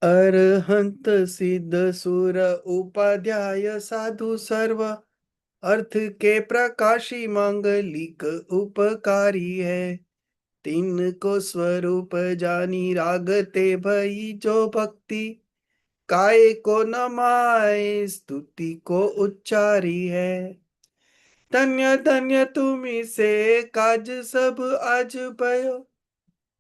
अरहंत सिद्ध सुर उपाध्याय साधु सर्व अर्थ के प्रकाशी मांगलिक उपकारी है। तीन को स्वरूप जानी रागते भई जो भक्ति काय को नमाए स्तुति को उच्चारी है। धन्य धन्य तुम्ही से काज सब आज भयो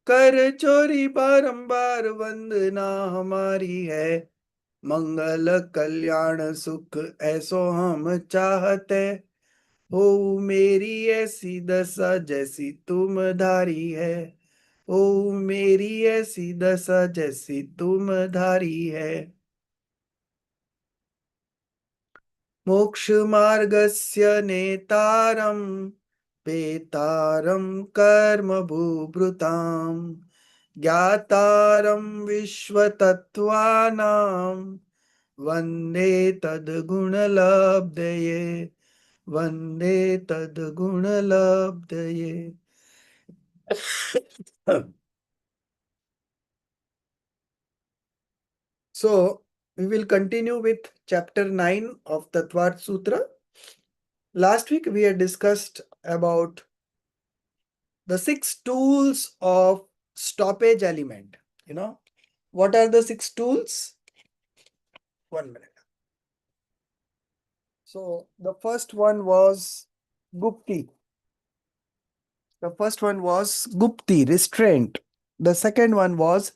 कर चोरी बारंबार वंदना हमारी है। मंगल कल्याण सुख ऐसो हम चाहते हो मेरी ऐसी दशा जैसी तुम धारी है। ओ मेरी ऐसी दशा जैसी तुम धारी है। मोक्ष मार्गस्य नेतारं पेतारं कर्म भूभृतां ज्ञातारं विश्वतत्त्वानां वन्दे तद्गुणलब्धये वन्दे तद्गुणलब्धये। So we will continue with chapter 9 of Tattvat Sutra. Last week we had discussed about the 6 tools of stoppage element. What are the 6 tools? 1 minute. So the first one was Gupti. The first one was Gupti, restraint. The second one was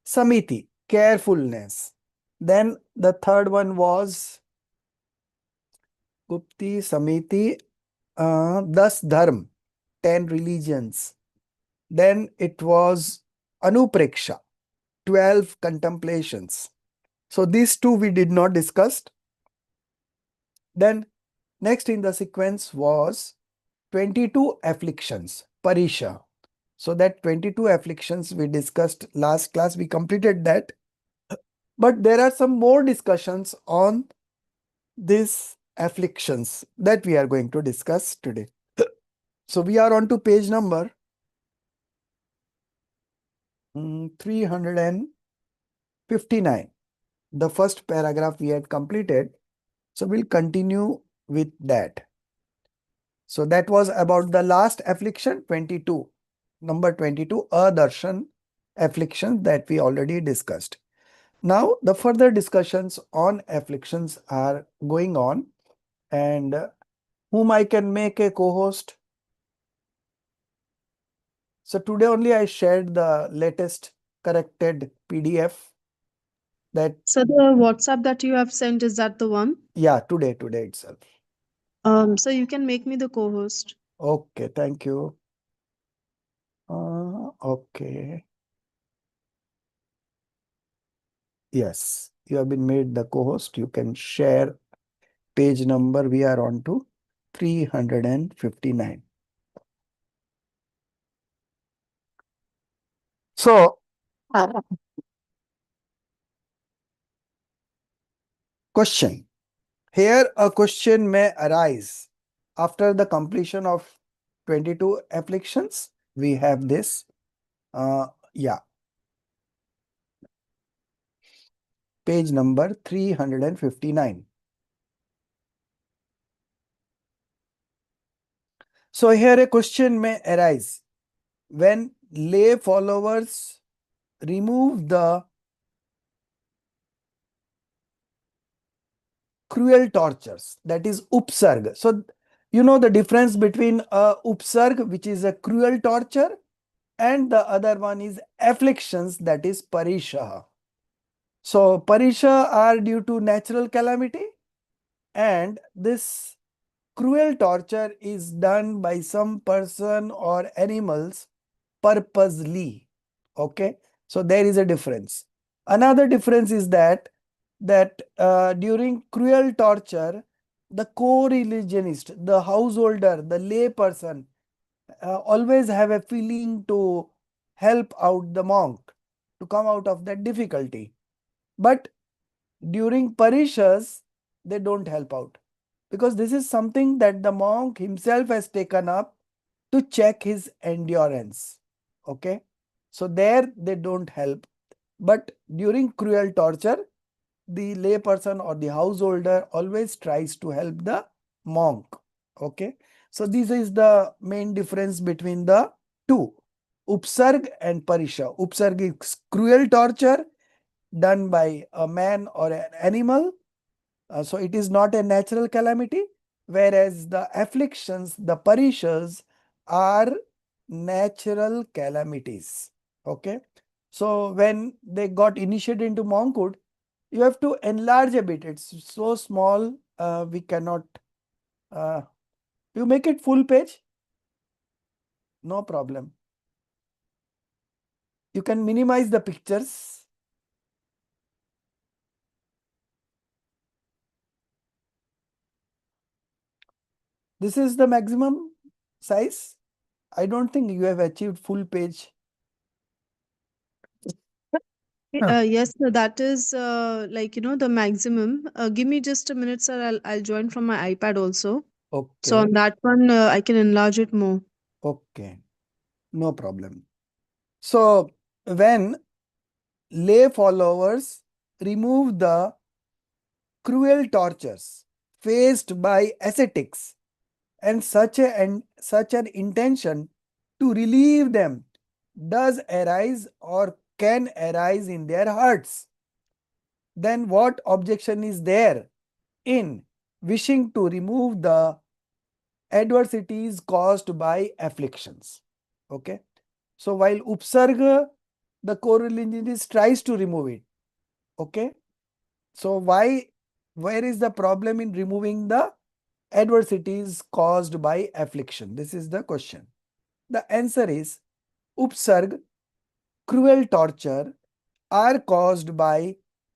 Samiti, carefulness. Then the third one was Gupti, Samiti, 10 dharm, 10 religions. Then it was Anupreksha, 12 contemplations. So these two we did not discuss. Then next in the sequence was 22 afflictions, Parisha. So that 22 afflictions we discussed last class, we completed that. But there are some more discussions on these afflictions that we are going to discuss today. So we are on to page number 359. The first paragraph we had completed. So we'll continue with that. So that was about the last affliction, 22. Number 22, Adarshan affliction that we already discussed. Now the further discussions on afflictions are going on, and whom I can make a co-host. So today only I shared the latest corrected PDF. So the WhatsApp that you have sent, is that the one? Yeah, today itself. So you can make me the co-host. Okay, thank you. Okay. Yes, you have been made the co-host. You can share page number. We are on to 359. So, question. Here a question may arise after the completion of 22 afflictions. We have this. Page number 359. So here a question may arise when lay followers remove the cruel tortures, that is upsarg. So you know the difference between a upsarg, which is a cruel torture, and the other one is afflictions, that is parisha. So parisha are due to natural calamity, and this cruel torture is done by some person or animals purposely. Okay, so there is a difference. Another difference is that during cruel torture, the co-religionist, the householder, the lay person always have a feeling to help out the monk to come out of that difficulty. But during parishas, they don't help out, because this is something that the monk himself has taken up to check his endurance. Okay, so there they don't help. But during cruel torture, the layperson or the householder always tries to help the monk. Okay. So this is the main difference between the two, upsarg and parisha. Upsarg is cruel torture done by a man or an animal. So it is not a natural calamity, whereas the afflictions, the parishas, are natural calamities. Okay. So when they got initiated into monkhood, you have to enlarge a bit. It's so small, we cannot. Uh, you make it full page, no problem. You can minimize the pictures. This is the maximum size. I don't think you have achieved full page. Yes, sir, that is like the maximum. Give me just a minute, sir. I'll join from my iPad also. So Okay, on that one, I can enlarge it more. okay, no problem. So when lay followers remove the cruel tortures faced by ascetics and such an intention to relieve them does arise or can arise in their hearts, then what objection is there in wishing to remove the adversities caused by afflictions? Okay. So while upsarga, the co-religionist tries to remove it. Okay. So where is the problem in removing the adversities caused by affliction? This is the question. The answer is upsarg, cruel torture, are caused by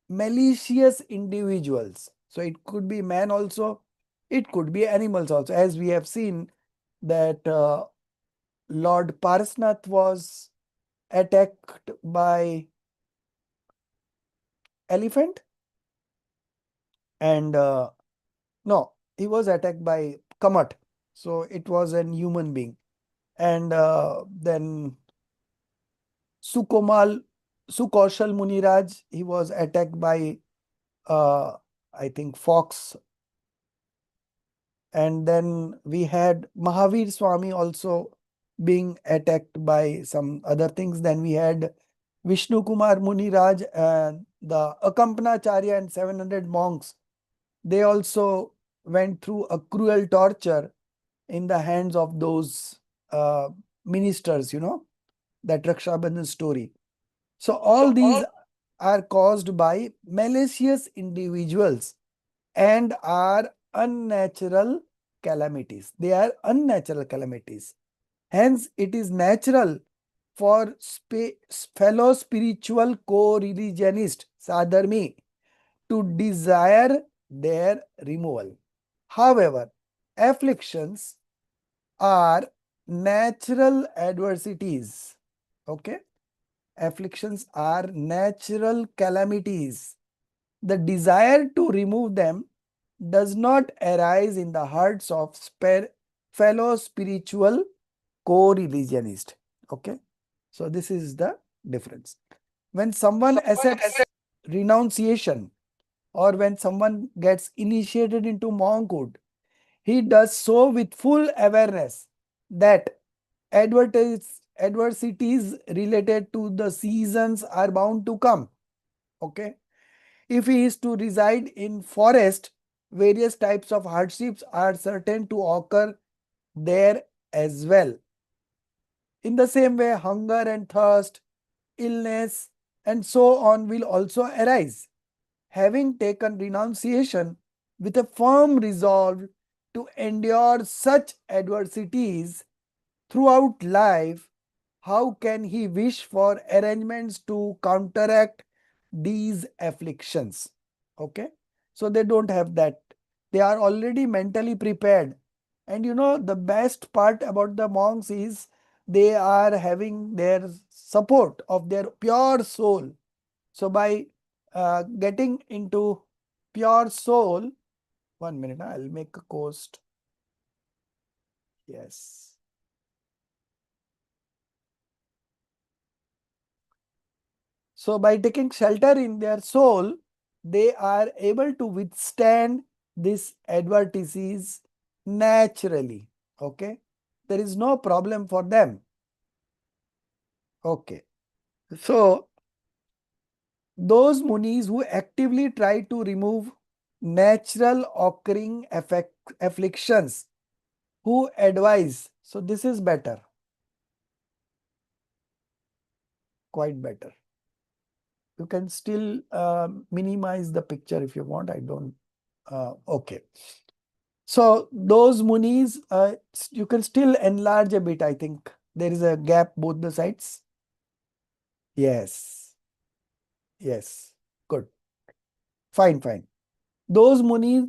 malicious individuals. So it could be man also, it could be animals also. As we have seen that Lord Parsnath was attacked by elephant, and no, he was attacked by kamat. So it was an human being. And then Sukomal, Sukoshal Muniraj, he was attacked by, uh, I think, fox. And then we had Mahavir Swami also being attacked by some other things. Then we had Vishnu Kumar Muniraj and the Akampanacharya and 700 monks. They also went through a cruel torture in the hands of those ministers, that Raksha Bandhan story. So all these are caused by malicious individuals and are unnatural calamities. They are unnatural calamities. Hence, it is natural for fellow spiritual co-religionist sadharmi to desire their removal. However, afflictions are natural adversities. Okay? Afflictions are natural calamities. The desire to remove them does not arise in the hearts of fellow spiritual co-religionist. Okay. So this is the difference. When someone accepts renunciation or when someone gets initiated into monkhood, he does so with full awareness that adversities related to the seasons are bound to come. Okay. If he is to reside in forest, various types of hardships are certain to occur there as well. In the same way, hunger and thirst, illness, and so on will also arise. Having taken renunciation with a firm resolve to endure such adversities throughout life, how can he wish for arrangements to counteract these afflictions? Okay. So they don't have that. They are already mentally prepared. And the best part about the monks is they are having their support of their pure soul. So by getting into pure soul, 1 minute, I'll make a coast. Yes. So by taking shelter in their soul, they are able to withstand this adverse disease naturally. Okay. There is no problem for them. Okay. So those munis who actively try to remove natural occurring afflictions, who advise, so this is better, quite better. You can still minimize the picture if you want. I don't. Okay. So those munis, you can still enlarge a bit. I think there is a gap both the sides. Yes. Yes. Good. Fine. Fine. Those munis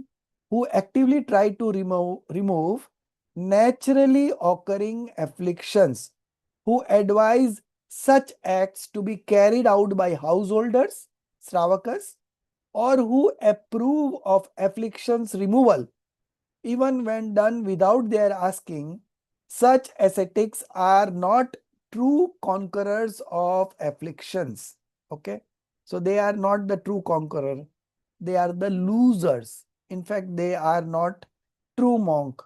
who actively try to remove naturally occurring afflictions, who advise such acts to be carried out by householders, Sravakas, or who approve of afflictions removal, even when done without their asking, such ascetics are not true conquerors of afflictions. Okay. So they are not the true conqueror. They are the losers. In fact, they are not true monk.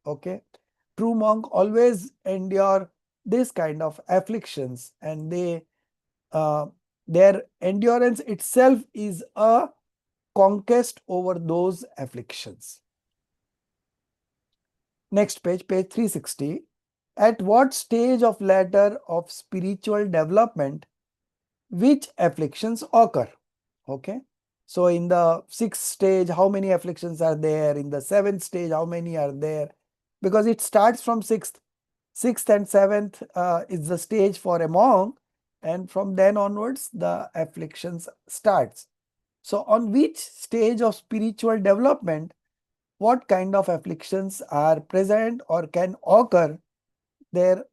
Okay. True monk always endure this kind of afflictions, and their endurance itself is a conquest over those afflictions. Next page, page 360. At what stage of ladder of spiritual development which afflictions occur? Okay. So in the sixth stage, how many afflictions are there? In the seventh stage, how many are there? Because it starts from sixth. Sixth and seventh is the stage for a monk, and from then onwards, the afflictions starts. So on which stage of spiritual development, what kind of afflictions are present or can occur, there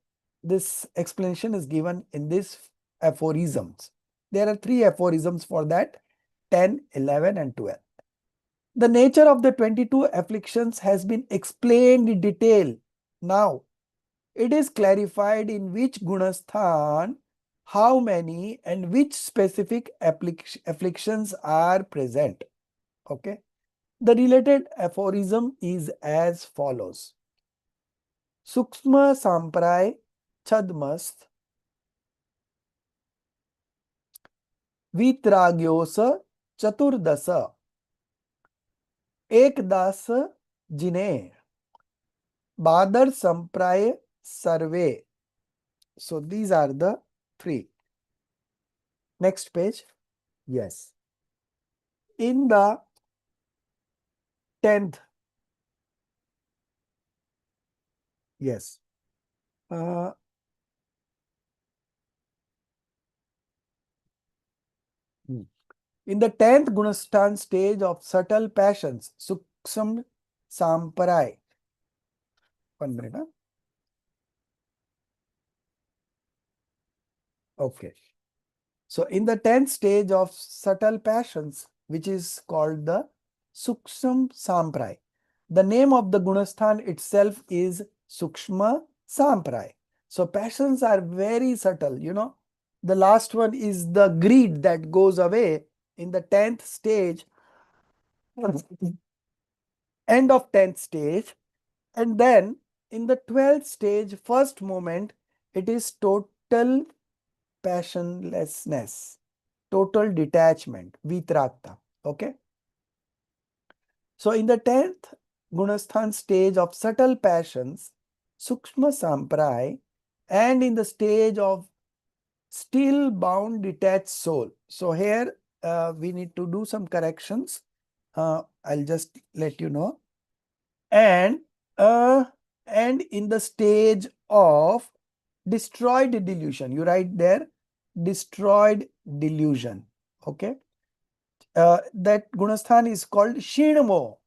this explanation is given in these aphorisms. There are three aphorisms for that: 10, 11 and 12. The nature of the 22 afflictions has been explained in detail. Now it is clarified in which gunasthan, how many and which specific afflictions are present. Okay. The related aphorism is as follows. Sukshma Sampray Chadmast Vitragyosa Chaturdasa Ekdas Jine Badar Sampray Sarve. So these are the three. Next page. Yes. In the 10th. Yes. In the 10th Gunastan stage of subtle passions, Suksham Samparai. 1 minute. Huh? Okay. So in the 10th stage of subtle passions, which is called the Suksham Sampray, the name of the Gunasthan itself is Sukshma Sampray. So passions are very subtle, you know. The last one is the greed that goes away in the 10th stage, end of 10th stage. And then in the 12th stage, first moment, it is total passionlessness, total detachment, vitrakta. Okay. So in the 10th Gunasthan stage of subtle passions, Sukshma Sampray, and in the stage of still bound detached soul. So here we need to do some corrections. I'll just let you know. And in the stage of destroyed delusion, you write there destroyed delusion. Okay. That Gunasthan is called Shinamo.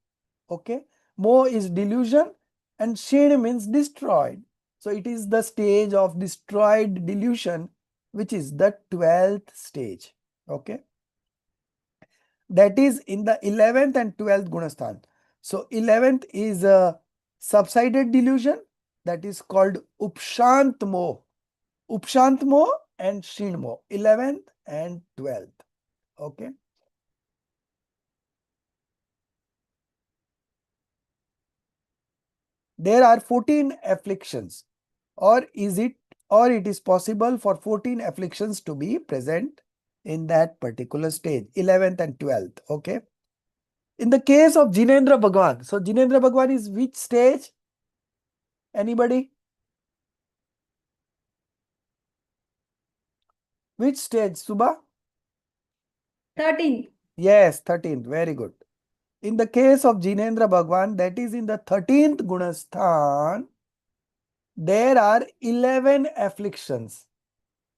Okay. Mo is delusion and Shin means destroyed. So it is the stage of destroyed delusion, which is the 12th stage. Okay. That is in the 11th and 12th Gunasthan. So 11th is a subsided delusion, that is called Upshant Mo. Upshant Mo and Shin Mo. 11th and 12th. Okay. There are 14 afflictions, or it is possible for 14 afflictions to be present in that particular stage, 11th and 12th. Okay. In the case of Jinendra Bhagwan, so Jinendra Bhagwan is which stage? Anybody? Which stage, Subha? 13th. Yes, 13th. Very good. In the case of Jinendra Bhagwan, that is in the 13th Gunasthan, there are 11 afflictions,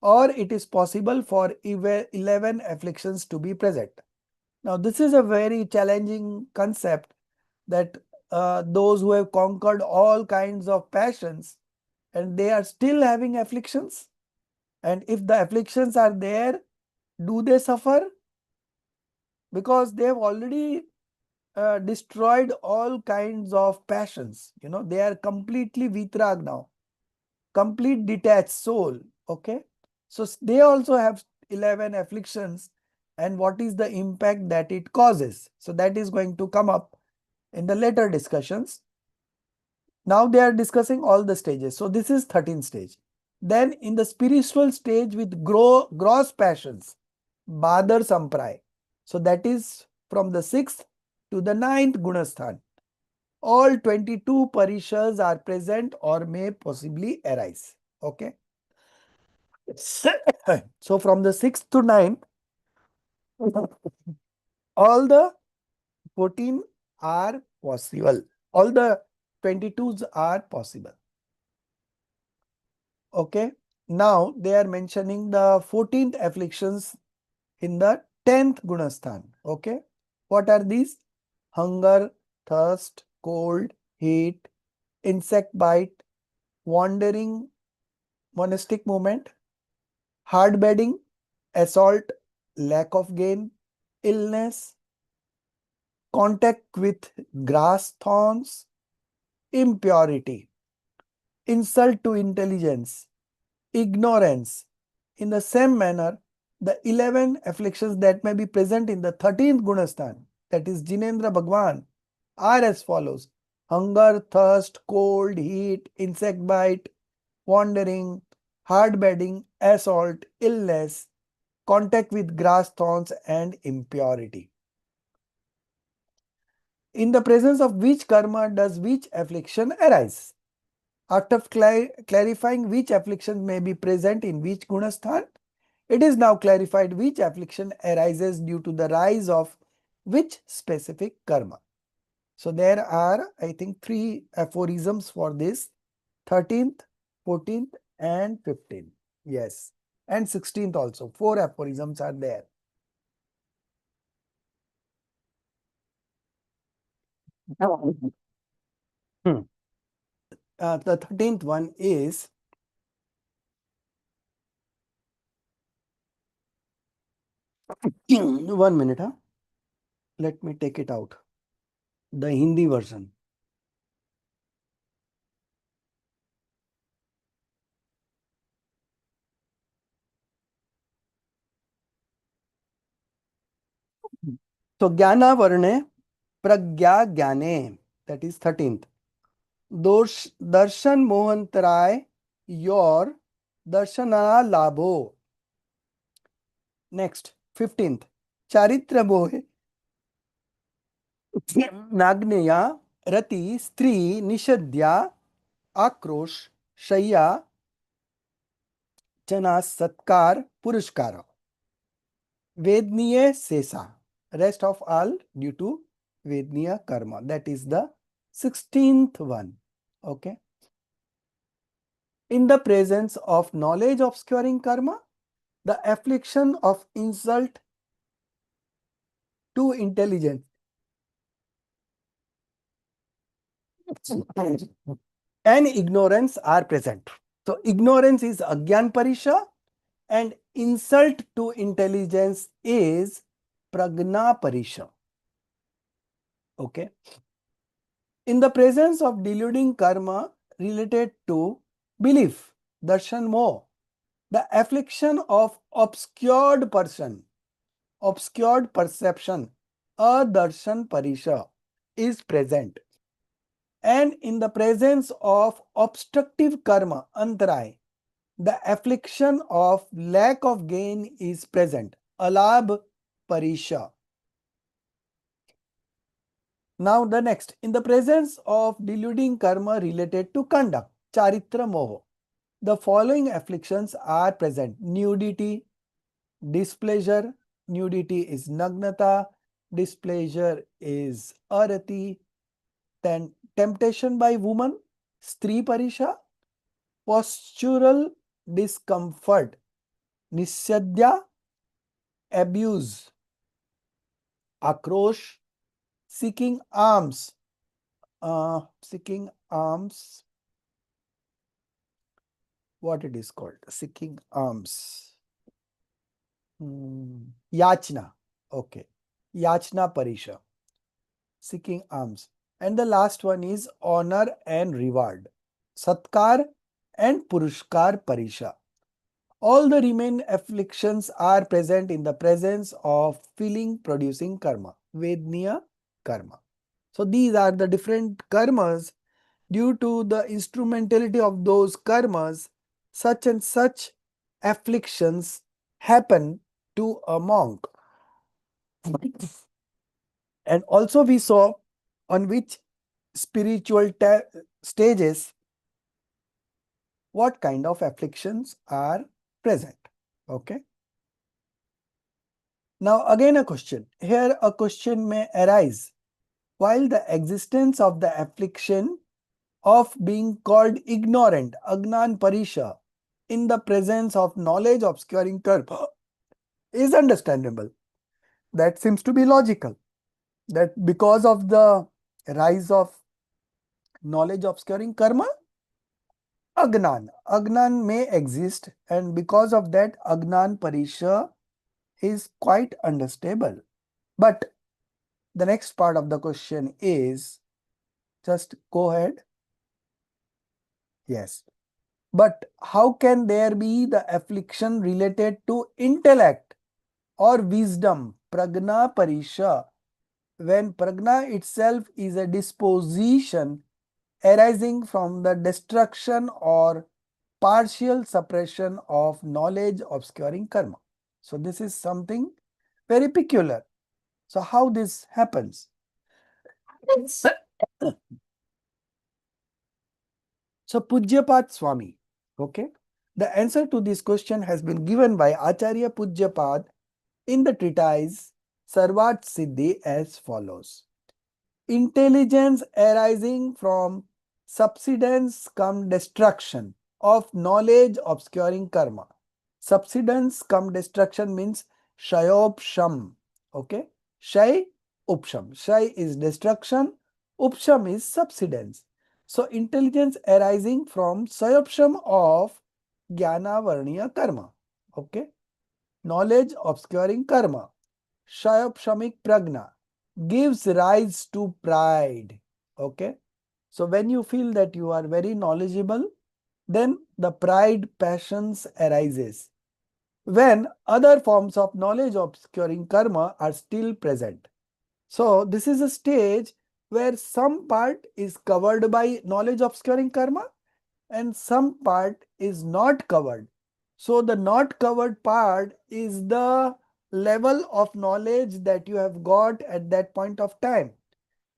or it is possible for 11 afflictions to be present. Now, this is a very challenging concept, that those who have conquered all kinds of passions and they are still having afflictions, and if the afflictions are there, do they suffer? Because they have already destroyed all kinds of passions. They are completely vitrag now, complete detached soul. Okay. So they also have 11 afflictions, and what is the impact that it causes? So that is going to come up in the later discussions. Now they are discussing all the stages. So this is 13th stage. Then in the spiritual stage with gross passions, Badar Sampray. So that is from the 6th to the 9th Gunasthan. All 22 parishas are present or may possibly arise. Okay. So from the 6th to 9th, all the 14 are possible. All the 22s are possible. Okay. Now they are mentioning the 14th afflictions in the 10th Gunasthan. Okay. What are these? Hunger, thirst, cold, heat, insect bite, wandering, monastic movement, hard bedding, assault, lack of gain, illness, contact with grass thorns, impurity, insult to intelligence, ignorance. In the same manner, the 11 afflictions that may be present in the 13th Gunasthan, that is Jinendra Bhagwan, are as follows: hunger, thirst, cold, heat, insect bite, wandering, hard bedding, assault, illness, contact with grass thorns, and impurity. In the presence of which karma does which affliction arise? After clarifying which affliction may be present in which gunasthan, it is now clarified which affliction arises due to the rise of which specific karma. So there are, I think, 3 aphorisms for this: 13th, 14th, and 15th. Yes, and 16th also. 4 aphorisms are there. The 13th one is one minute, huh? Let me take it out. The Hindi version. So Jnana Varne Pragya Jnane, that is 13th. Darshan Mohantaray, your Darshana Labho. Next, 15th. Charitra Bohe Nagneya Rati Stri Nishadya Akrosh Shaya Chana Satkar Purushkara. Vedniya Sesa. Rest of all due to Vedniya Karma. That is the 16th one. Okay. In the presence of knowledge obscuring karma, the affliction of insult to intelligence and ignorance are present. So ignorance is Agyan Parisha and insult to intelligence is Pragna Parisha. Okay. In the presence of deluding karma related to belief, darshan moh, The affliction of obscured person, obscured perception, adarshan parisha is present. And in the presence of obstructive karma, antaray, the affliction of lack of gain is present, alabh parisha. Now the next, in the presence of deluding karma related to conduct, charitra moho, the following afflictions are present: nudity, displeasure, nudity is nagnata, displeasure is arati, then temptation by woman, stri parisha, postural discomfort, nisyadya, abuse, akrosh, seeking arms, seeking arms, what it is called, seeking arms, yachna, okay, yachna parisha, seeking arms. And the last one is honor and reward, satkar and purushkar parisha. All the remaining afflictions are present in the presence of feeling producing karma, vedniya karma. So these are the different karmas. Due to the instrumentality of those karmas, such and such afflictions happen to a monk. And also we saw on which spiritual stages what kind of afflictions are present. Okay. Now again a question. Here a question may arise. While the existence of the affliction of being called ignorant, agnan parisha, in the presence of knowledge obscuring karma is understandable. That seems to be logical. That because of the rise of knowledge obscuring karma, agnan may exist, and because of that agnan parisha is quite understandable. But the next part of the question is, just go ahead. Yes. But how can there be the affliction related to intellect or wisdom, pragna parisha, when pragna itself is a disposition arising from the destruction or partial suppression of knowledge obscuring karma? So this is something very peculiar. So how this happens? So Pujyapat Swami, okay. The answer to this question has been given by Acharya Pujyapat in the treatise Sarvat Siddhi as follows. Intelligence arising from subsidence cum destruction of knowledge obscuring karma. Subsidence cum destruction means shayopsham. Okay. Shay, upsham. Shay is destruction, upsham is subsidence. So intelligence arising from sayopsham of jnana varniya karma. Okay. Knowledge obscuring karma. Shayopshamik pragna gives rise to pride. Okay. So when you feel that you are very knowledgeable, then the pride passions arises. When other forms of knowledge obscuring karma are still present. So this is a stage where some part is covered by knowledge obscuring karma and some part is not covered. So the not covered part is the level of knowledge that you have got at that point of time.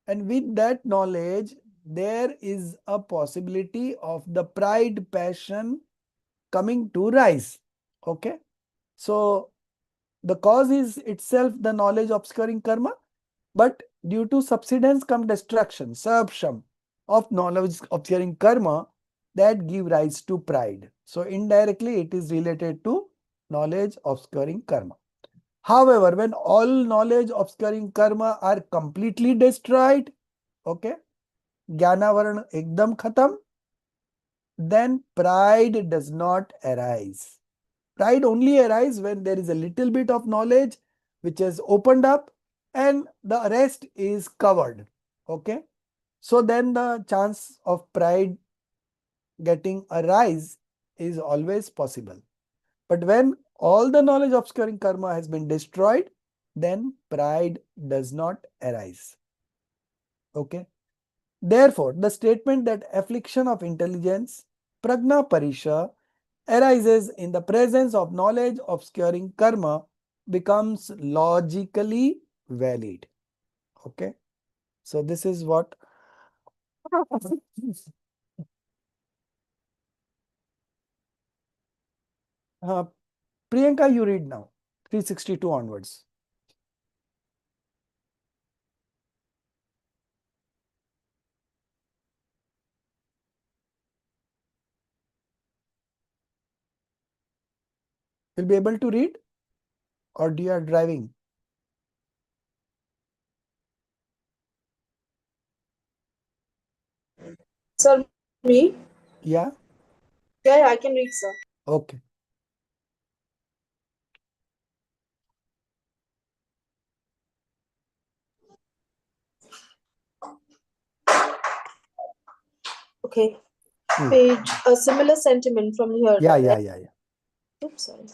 And with that knowledge, there is a possibility of the pride passion coming to rise. Okay. So the cause is itself the knowledge obscuring karma, but due to subsidence come destruction, sabsham of knowledge obscuring karma that give rise to pride. So indirectly it is related to knowledge obscuring karma. However, when all knowledge obscuring karma are completely destroyed, okay, Jnanavarana ekdam khatam, then pride does not arise. Pride only arises when there is a little bit of knowledge which has opened up and the rest is covered. Okay. So then the chance of pride getting a rise is always possible. But when all the knowledge obscuring karma has been destroyed, then pride does not arise. Okay. Therefore, the statement that affliction of intelligence, prajna parisha, arises in the presence of knowledge obscuring karma becomes logically valid. Okay. So this is what Priyanka, you read now. 362 onwards. You'll be able to read, or do you are driving? Sir, me? Yeah. Yeah, I can read, sir. Okay. Okay. Page, a similar sentiment from here. Yeah. Oops, sorry.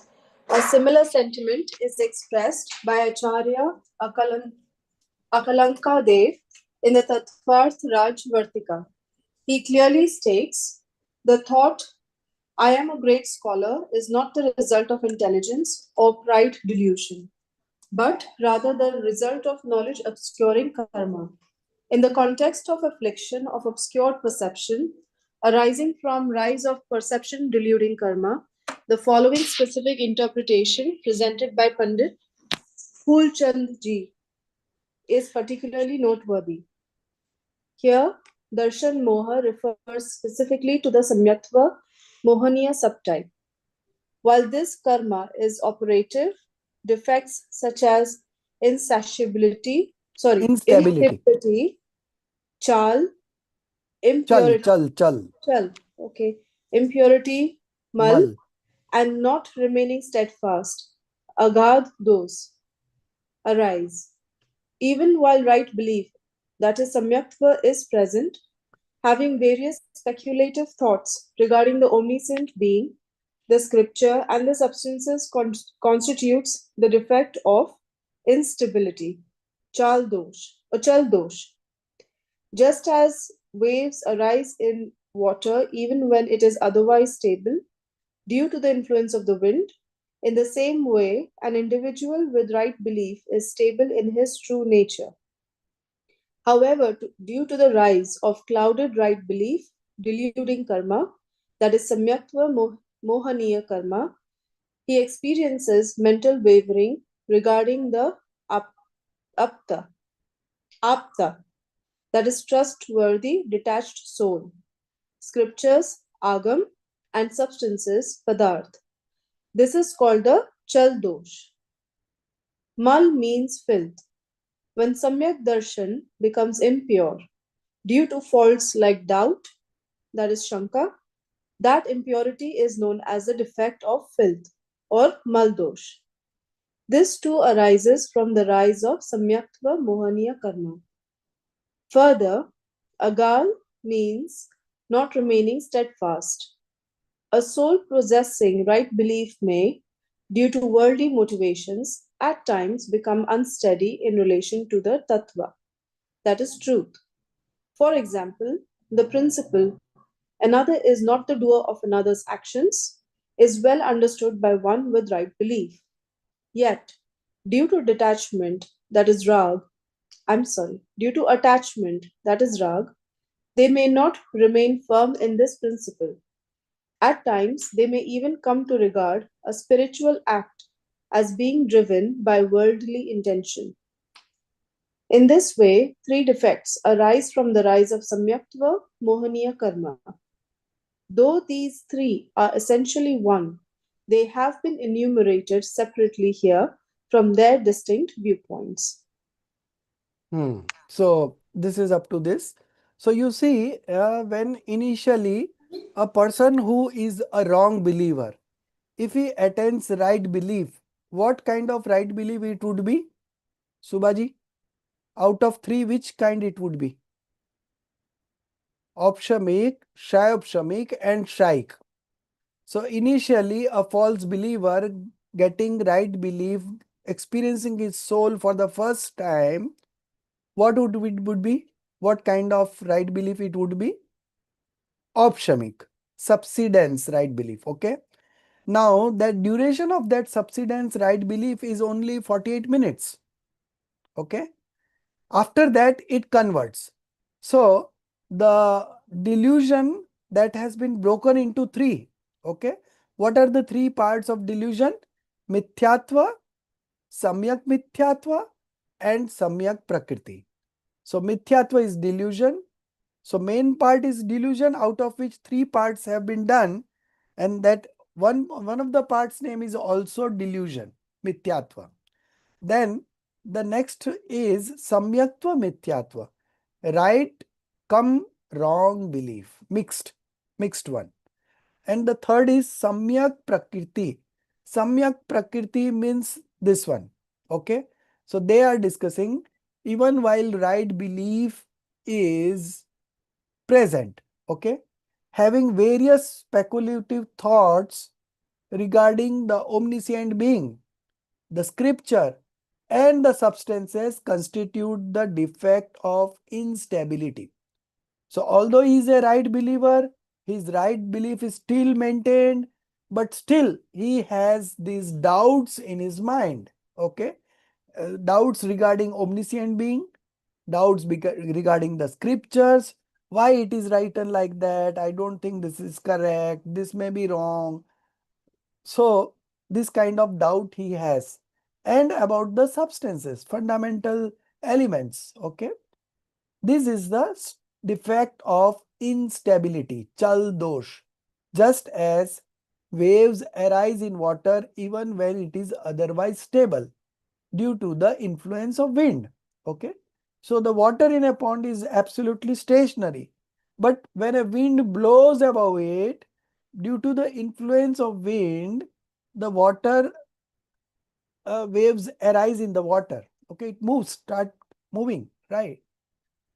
A similar sentiment is expressed by Acharya Akalanka Dev in the Tattvarth Raj Vartika. He clearly states the thought, I am a great scholar, is not the result of intelligence or pride delusion, but rather the result of knowledge obscuring karma. In the context of affliction of obscured perception arising from rise of perception deluding karma, the following specific interpretation presented by Pandit Phulchand ji is particularly noteworthy. Here, Darshan Moha refers specifically to the Samyaktva Mohaniya subtype. While this karma is operative, defects such as Instability. instability, chal, impurity, okay, impurity, mal, Mal. and not remaining steadfast, agad dos, arise. Even while right belief, that is samyaktva, is present, having various speculative thoughts regarding the omniscient being, the scripture and the substances constitutes the defect of instability, chal dosh, or chal dosh. Just as waves arise in water even when it is otherwise stable due to the influence of the wind, in the same way, an individual with right belief is stable in his true nature. However, due to the rise of clouded right belief, deluding karma, that is samyaktva mohaniya karma, he experiences mental wavering regarding the apta, apta, that is trustworthy, detached soul, scriptures, agam, and substances, padarth. This is called the chal dosh. Mal means filth. When samyak darshan becomes impure due to faults like doubt, that is shanka, that impurity is known as the defect of filth or mal dosh. This too arises from the rise of samyaktva mohaniya karma. Further, agal means not remaining steadfast. A soul possessing right belief may, due to worldly motivations, at times become unsteady in relation to the tattva, that is truth. For example, the principle, another is not the doer of another's actions, is well understood by one with right belief. Yet, due to detachment, that is due to attachment, that is rag, they may not remain firm in this principle. At times, they may even come to regard a spiritual act as being driven by worldly intention. In this way, three defects arise from the rise of samyaktva mohaniya karma. Though these three are essentially one, they have been enumerated separately here from their distinct viewpoints. So this is up to this. So you see, when initially a person who is a wrong believer, if he attends right belief, what kind of right belief it would be? Subhaji, out of three, which kind it would be? Opshamik, Shayopshamik and Shaik. So initially, a false believer getting right belief, experiencing his soul for the first time, what would be? What kind of right belief it would be? Opshamic, subsidence right belief. Okay. Now, the duration of that subsidence right belief is only 48 minutes. Okay. After that, it converts. So, the delusion that has been broken into three. Okay. What are the three parts of delusion? Mithyatva, Samyak Mithyatva, and Samyak Prakriti. So, Mithyatva is delusion. So, main part is delusion, out of which three parts have been done, and that one of the parts name is also delusion, Mithyatva. Then the next is Samyaktva Mithyatva, right come wrong belief, mixed one. And the third is Samyak Prakriti. Samyak Prakriti means this one. Okay. So they are discussing even while right belief is present. Okay. Having various speculative thoughts regarding the omniscient being, the scripture, and the substances constitute the defect of instability. So although he is a right believer, his right belief is still maintained, but still he has these doubts in his mind. Okay. Doubts regarding omniscient being, doubts regarding the scriptures, why it is written like that, I don't think this is correct, this may be wrong. So this kind of doubt he has. And about the substances, fundamental elements. Okay. This is the defect of instability, chal dosh. Just as waves arise in water even when it is otherwise stable due to the influence of wind. Okay. So the water in a pond is absolutely stationary. But when a wind blows above it, due to the influence of wind, the water waves arise in the water. Okay, it moves, start moving, right?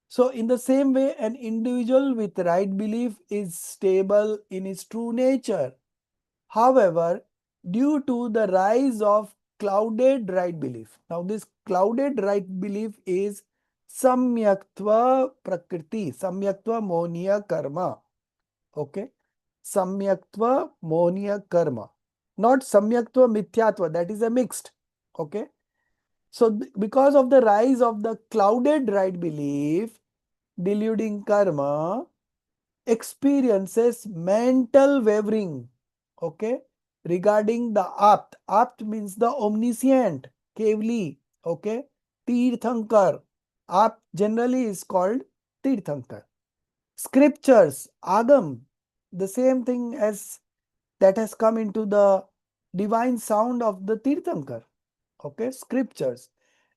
So in the same way, an individual with right belief is stable in his true nature. However, due to the rise of clouded right belief. Now this clouded right belief is Samyaktva Prakriti, Samyaktva Monia Karma. Okay. Samyaktva Monia Karma. Not Samyaktva Mithyatva, that is a mixed. Okay. So because of the rise of the clouded right belief, deluding karma experiences mental wavering, okay, regarding the apt. Apt means the omniscient, Kevli, okay, Tirthankar. Apt generally is called Tirthankar. Scriptures, Agam, the same thing as that has come into the divine sound of the Tirthankar. Okay, scriptures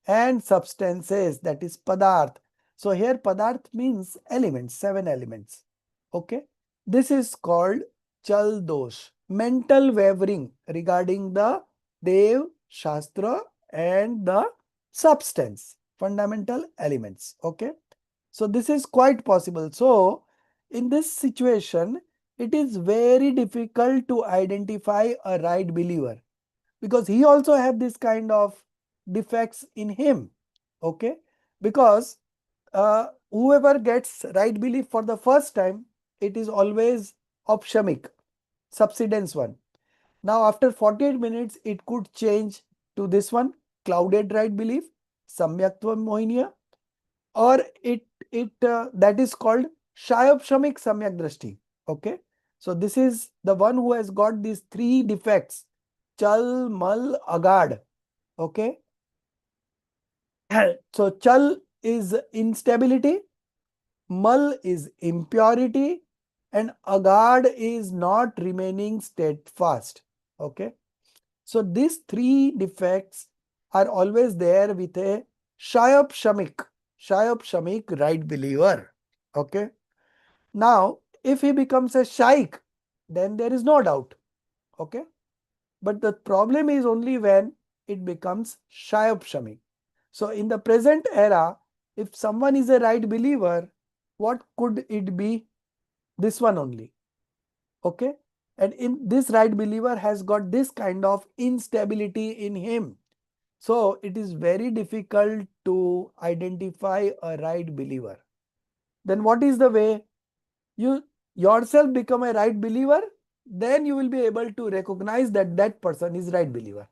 and substances, that is Padarth. So here Padarth means elements, 7 elements. Okay, this is called Chal Dosh, mental wavering regarding the Dev, Shastra and the substance, fundamental elements. Okay, so this is quite possible. So in this situation, it is very difficult to identify a right believer because he also have this kind of defects in him. Okay, because whoever gets right belief for the first time, it is always opshamic, subsidence one. Now after 48 minutes, it could change to this one, clouded right belief, samyaktva mohinya, or it that is called shayopshamik samyak drashti. Okay, so this is the one who has got these three defects, chal, mal, agad. Okay, so chal is instability, mal is impurity, and agad is not remaining steadfast. Okay, so these three defects are always there with a shayopshamik right believer. Okay, now if he becomes a shaik, then there is no doubt. Okay, but the problem is only when it becomes shayopshamik. So in the present era, if someone is a right believer, what could it be? This one only. Okay. And in this right believer has got this kind of instability in him. So it is very difficult to identify a right believer. Then what is the way? You yourself become a right believer, then you will be able to recognize that that person is right believer.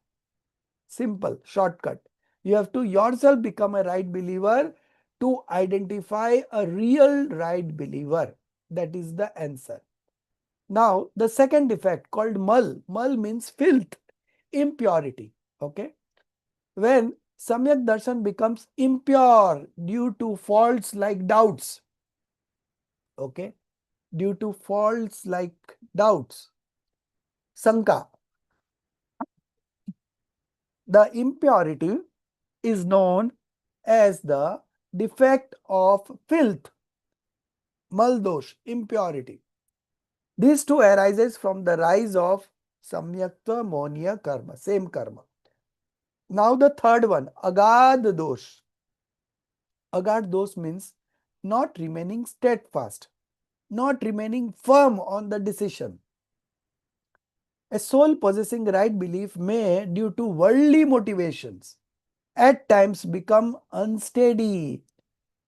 Simple, shortcut. You have to yourself become a right believer to identify a real right believer. That is the answer. Now, the second defect called mal. Mal means filth, impurity. Okay. When Samyak Darshan becomes impure due to faults like doubts. Okay. Due to faults like doubts. Sanka. The impurity is known as the defect of filth, maldosh, impurity. These two arises from the rise of samyakta monia karma, same karma. Now the third one, agad dosh. Agad dosh means not remaining steadfast, not remaining firm on the decision. A soul possessing right belief may, due to worldly motivations, at times become unsteady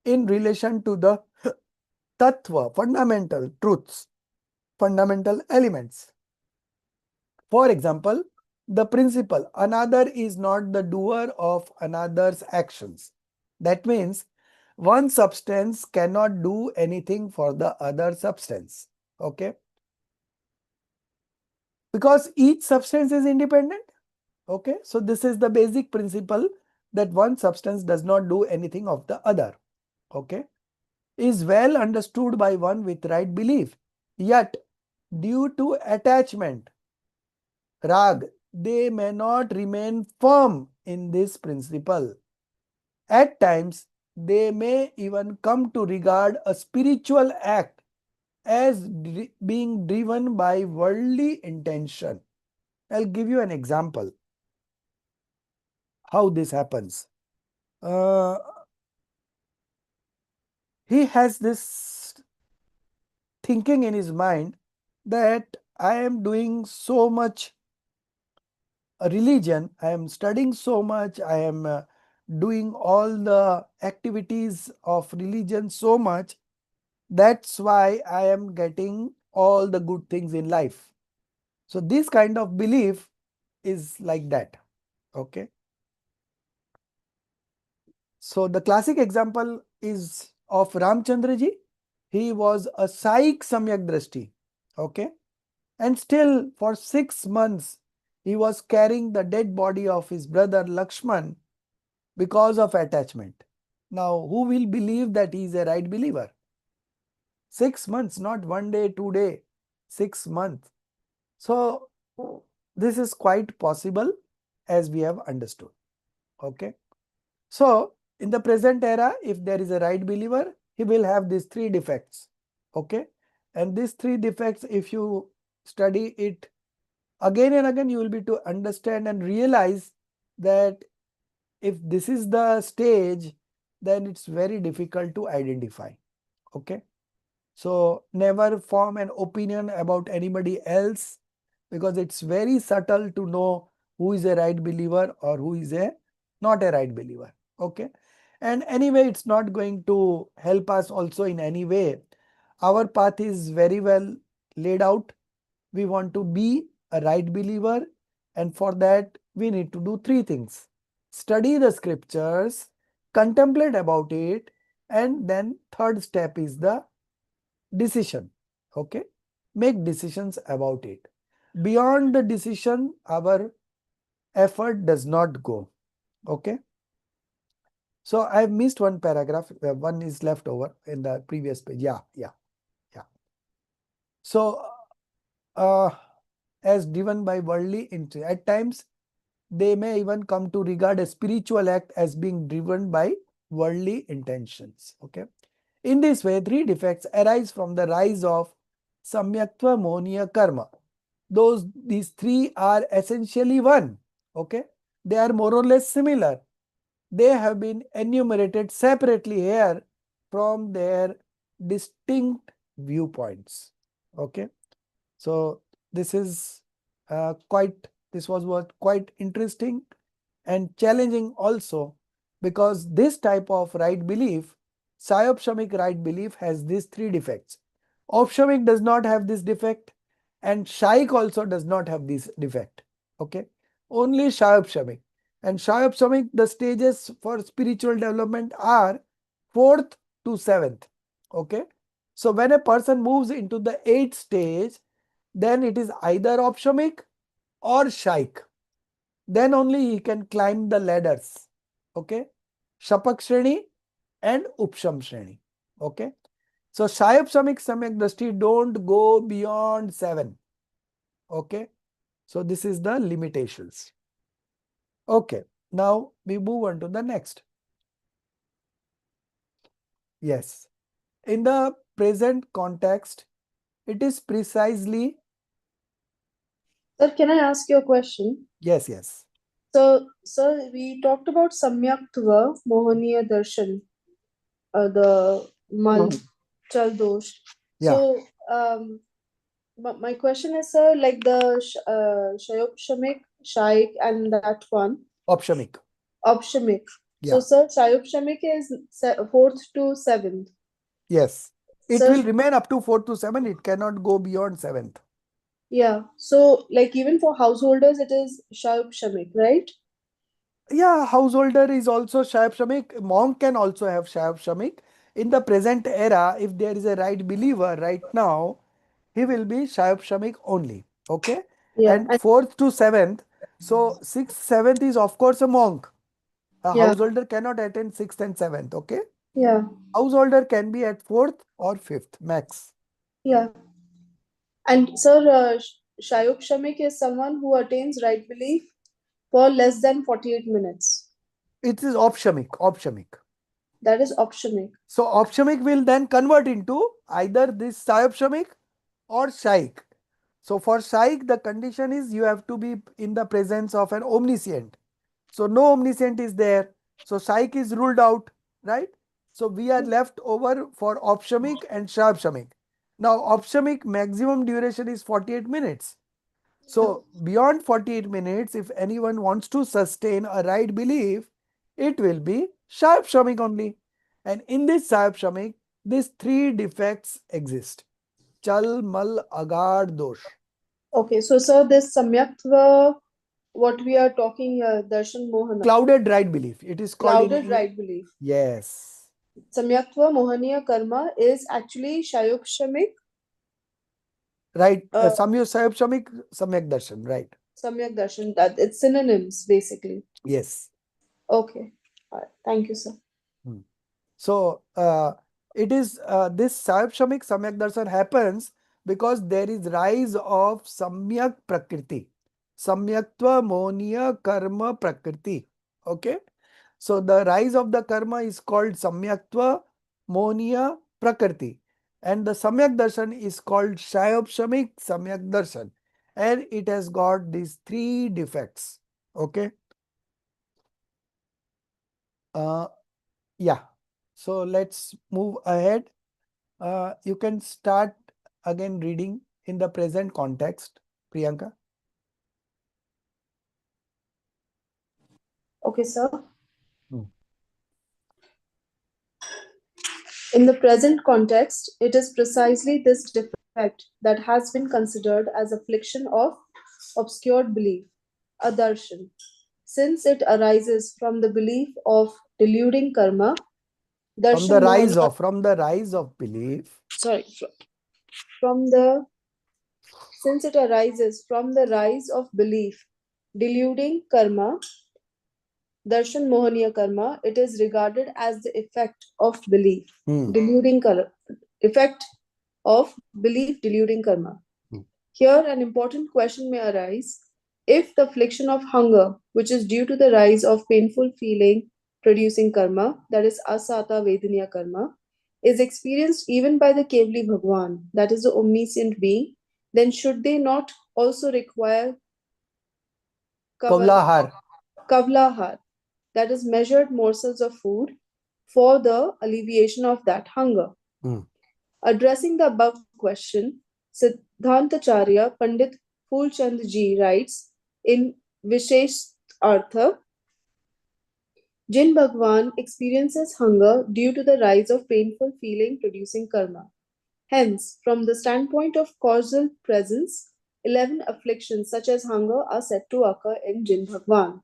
in relation to the tattva, fundamental truths, fundamental elements. For example, the principle another is not the doer of another's actions. That means one substance cannot do anything for the other substance. Okay. Because each substance is independent. Okay. So this is the basic principle that one substance does not do anything of the other. Okay. Is well understood by one with right belief. Yet, due to attachment, rag, they may not remain firm in this principle. At times, they may even come to regard a spiritual act as being driven by worldly intention. I'll give you an example how this happens. He has this thinking in his mind that I am doing so much religion, I am studying so much, I am doing all the activities of religion so much, that's why I am getting all the good things in life. So this kind of belief is like that. Okay. So the classic example is of Ramchandraji. He was a Saik Samyak Drashti. Okay. And still for 6 months he was carrying the dead body of his brother Lakshman because of attachment. Now, who will believe that he is a right believer? 6 months, not 1 day, 2 days, 6 months. So, this is quite possible as we have understood. Okay. So, in the present era, if there is a right believer, he will have these 3 defects. Okay. And these 3 defects, if you study it again and again, you will be to understand and realize that if this is the stage, then it's very difficult to identify. Okay. So never form an opinion about anybody else, because it's very subtle to know who is a right believer or who is a not a right believer. Okay. And anyway, it's not going to help us also in any way. Our path is very well laid out. We want to be a right believer, and for that we need to do 3 things: study the scriptures, contemplate about it, and then third step is the decision. Okay. Make decisions about it. Beyond the decision, our effort does not go. Okay. So I have missed one paragraph. One is left over in the previous page. Yeah. So as driven by worldly interest, at times they may even come to regard a spiritual act as being driven by worldly intentions. Okay. In this way, 3 defects arise from the rise of samyaktva monia karma. These 3 are essentially one. Okay. They are more or less similar. They have been enumerated separately here from their distinct viewpoints. Okay. So this is this was what quite interesting and challenging also, because this type of right belief, Psyopshamic right belief, has these three defects. Opshamic does not have this defect, and Shaik also does not have this defect. Okay, only Psyopshamic. And Psyopshamic, the stages for spiritual development are 4th to 7th. Okay, so when a person moves into the 8th stage, then it is either Opshamic or Shaik. Then only he can climb the ladders. Okay, Shapak Shreni and Upsham Shreni. Okay, so Shayapshamik Samyak Drashti don't go beyond 7. Okay, so this is the limitations. Okay, now we move on to the next. Yes, in the present context, it is precisely. Sir, can I ask you a question? Yes, yes. So, sir, we talked about Samyaktva, Mohaniya Darshan, the Mal, Chal Dosh. Yeah. So, my question is, sir, like the Shayopshamik, Shaik, and that one, Opshamik. Opshamik. So, Yeah. sir, Shayopshamik is 4th to 7th. Yes. It Sir, will remain up to 4 to 7. It cannot go beyond 7th. yeah. So, like even for householders, it is Shayopshamik, right? Yeah, householder is also Shayapshamik. Monk can also have Shayapshamik. In the present era, if there is a right believer right now, he will be Shayapshamik only. Okay. Yeah. And 4th to 7th. So 6th, 7th is of course a monk. A Yeah. householder cannot attend 6th and 7th. Okay. Yeah. Householder can be at 4th or 5th max. Yeah. And sir, Shayopshamik is someone who attains right belief for less than 48 minutes. It is Opshamik. Opshamik. That is Opshamik. So Opshamik will then convert into either this Sayopshamik or Shaik. So for Shaik, the condition is you have to be in the presence of an omniscient. So no omniscient is there. So Shaik is ruled out, right? So we are left over for Opshamik and Shayapshamik. Now Opshamik maximum duration is 48 minutes. So beyond 48 minutes, if anyone wants to sustain a right belief, it will be Shayapshamik only. And in this Shayapshamik, these three defects exist. Chal, Mal, Agad, Dosh. Okay, so sir, this Samyaktva, what we are talking here, Darshan Mohana, Clouded right belief. It is called in clouded English. right belief. Yes. Samyaktva Mohaniya Karma is actually Shayopshamik. Right. Samyak Shayapshamik, Samyak Darshan. Right. Samyak Darshan. That it's synonyms basically. Yes. Okay. All right. Thank you, sir. So it is this Shayapshamik Samyak Darshan happens because there is rise of Samyak Prakriti. Samyaktva Moniya Karma Prakriti. Okay. So the rise of the karma is called Samyaktva Moniya Prakriti. And the Samyak Darshan is called Shayopshamik Samyak Darshan. And it has got these three defects. Okay. Yeah. So let's move ahead. You can start again reading in the present context, Priyanka. Okay, sir. In the present context, it is precisely this defect that has been considered as affliction of obscured belief, a darshan, since it arises from the belief of deluding karma. From the rise of belief. Sorry, since it arises from the rise of belief, deluding karma, darshan mohaniya karma, it is regarded as the effect of belief, deluding karma, effect of belief deluding karma. Here, an important question may arise. If the affliction of hunger, which is due to the rise of painful feeling producing karma, that is asata vedaniya karma, is experienced even by the Kevli Bhagwan, that is the omniscient being, then should they not also require Kavlahar. kavlahar, that is measured morsels of food, for the alleviation of that hunger? Addressing the above question, so Siddhantacharya Pandit Phulchand ji writes in Vishesh Artha, Jin Bhagwan experiences hunger due to the rise of painful feeling producing karma. Hence, from the standpoint of causal presence, 11 afflictions such as hunger are said to occur in Jin Bhagwan.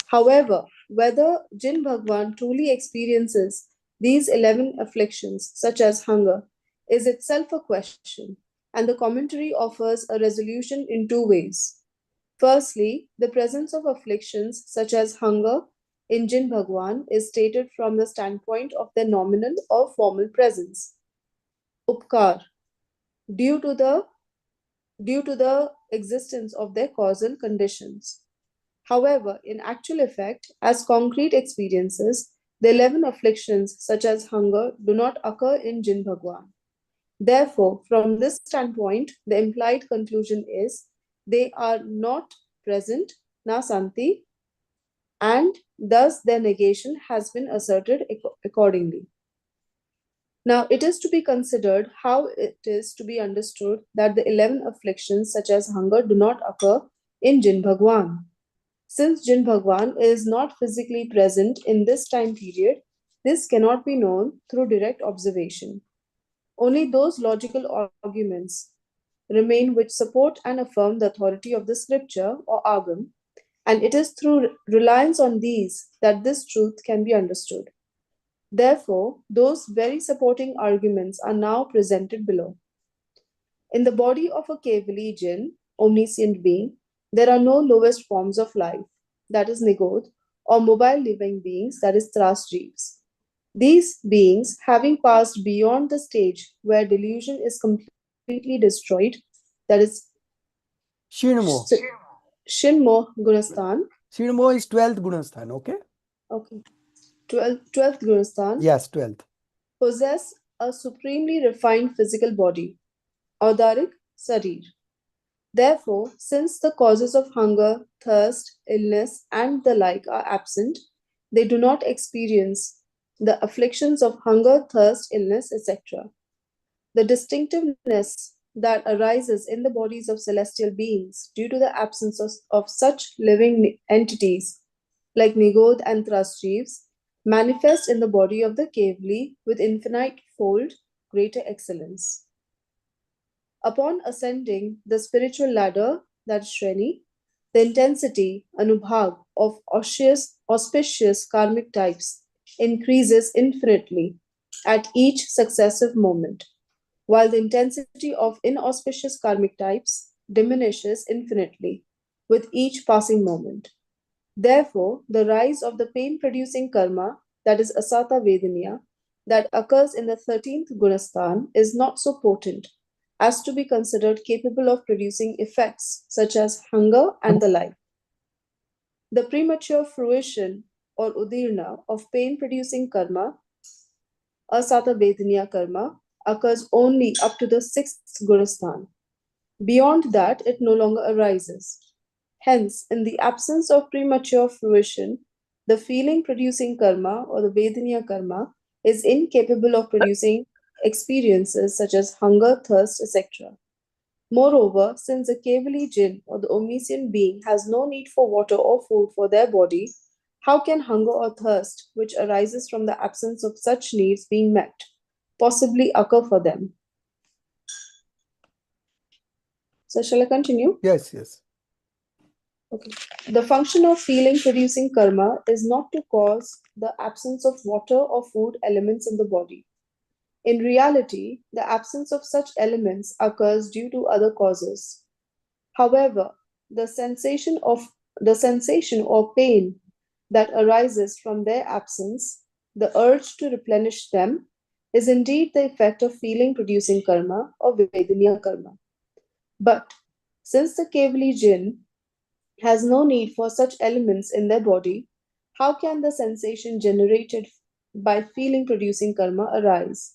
However, whether Jin Bhagwan truly experiences these 11 afflictions such as hunger is itself a question, and the commentary offers a resolution in two ways. Firstly, the presence of afflictions such as hunger in Jin Bhagwan is stated from the standpoint of their nominal or formal presence. Upkar, due to the existence of their causal conditions. However, in actual effect, as concrete experiences, the 11 afflictions such as hunger do not occur in Jin Bhagwan. Therefore, from this standpoint, the implied conclusion is they are not present, na santi, and thus their negation has been asserted accordingly. Now, it is to be considered how it is to be understood that the 11 afflictions such as hunger do not occur in Jin Bhagwan. Since Jin Bhagwan is not physically present in this time period, this cannot be known through direct observation. Only those logical arguments remain which support and affirm the authority of the scripture or agam, and it is through reliance on these that this truth can be understood. Therefore, those very supporting arguments are now presented below. In the body of a Kevali jinn, omniscient being, there are no lowest forms of life, that is Nigod, or mobile living beings, that is Trasjeevs. These beings, having passed beyond the stage where delusion is completely destroyed, that is Shinmo. Shinmo Gunastan. Shinmo is 12th Gunastan, okay? Okay. 12th Gunastan. Yes, 12th. Possess a supremely refined physical body, Audarik Sarir. Therefore, since the causes of hunger, thirst, illness, and the like are absent, they do not experience the afflictions of hunger, thirst, illness, etc. The distinctiveness that arises in the bodies of celestial beings due to the absence of such living entities like Nigod and Trasjeevs manifests in the body of the Kevli with infinite fold greater excellence. Upon ascending the spiritual ladder, that is Shreni, the intensity, Anubhag, of auspicious karmic types increases infinitely at each successive moment, while the intensity of inauspicious karmic types diminishes infinitely with each passing moment. Therefore, the rise of the pain-producing karma, that is asata vedaniya, that occurs in the 13th gunastan is not so potent as to be considered capable of producing effects such as hunger and the like. The premature fruition or udirna of pain-producing karma, asata vedaniya karma, occurs only up to the 6th gunastan. Beyond that, it no longer arises. Hence, in the absence of premature fruition, the feeling producing karma or the Vedaniya karma is incapable of producing experiences such as hunger, thirst, etc. Moreover, since the Kevali jinn or the omniscient being has no need for water or food for their body, how can hunger or thirst, which arises from the absence of such needs being met, possibly occur for them? So, shall I continue? Yes, yes. Okay. The function of feeling producing karma is not to cause the absence of water or food elements in the body. In reality, the absence of such elements occurs due to other causes. However, the sensation or pain that arises from their absence, the urge to replenish them, is indeed the effect of feeling producing karma or Vedaniya karma. But since the Kevali jinn has no need for such elements in their body, how can the sensation generated by feeling producing karma arise?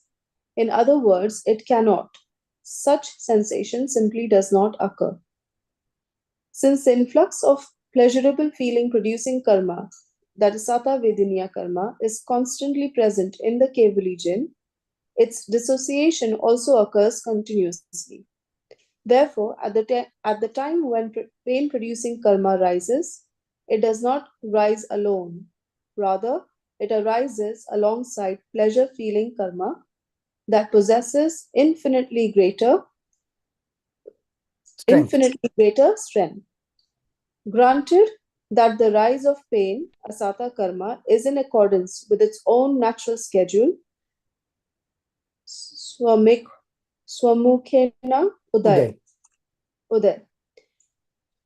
In other words, it cannot. Such sensation simply does not occur. Since the influx of pleasurable feeling producing karma, that is Sata Vedaniya karma, is constantly present in the Kevali jinn, its dissociation also occurs continuously. Therefore, at the time when pain-producing karma rises, it does not rise alone. Rather, it arises alongside pleasure-feeling karma that possesses Strength. infinitely greater strength. Granted that the rise of pain, asata karma, is in accordance with its own natural schedule, swamik, swamukhena Uday. uday,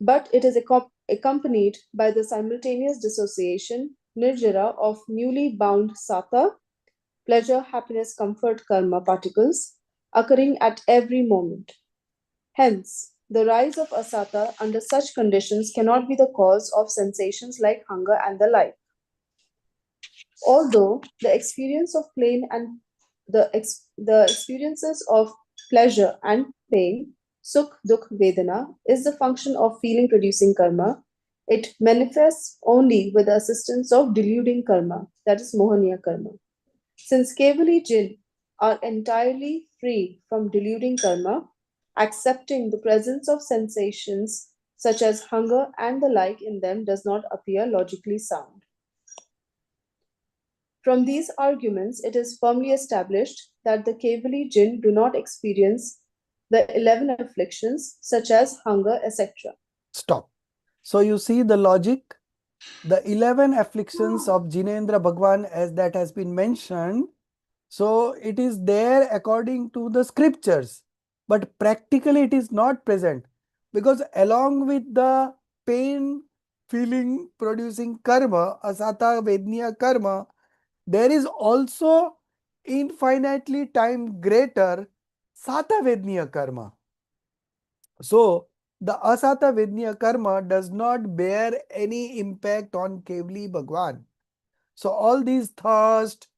but it is accompanied by the simultaneous dissociation, nirjara, of newly bound sata, pleasure, happiness, comfort, karma particles occurring at every moment. Hence, the rise of asata under such conditions cannot be the cause of sensations like hunger and the like. Although the experience of pain and the experiences of pleasure and pain, sukh, dukh, vedana, is the function of feeling producing karma, it manifests only with the assistance of deluding karma, that is mohaniya karma. Since Kevali jinn are entirely free from deluding karma, accepting the presence of sensations such as hunger and the like in them does not appear logically sound. From these arguments, it is firmly established that the Kevali jinn do not experience the 11 afflictions such as hunger, etc. Stop. So you see the logic. The 11 afflictions of Jinendra Bhagwan, as that has been mentioned, so it is there according to the scriptures, but practically it is not present, because along with the pain feeling producing karma, asata vedniya karma, there is also infinitely time greater sata vedniya karma. So the asata vedniya karma does not bear any impact on Kevli Bhagwan. So all these thirst,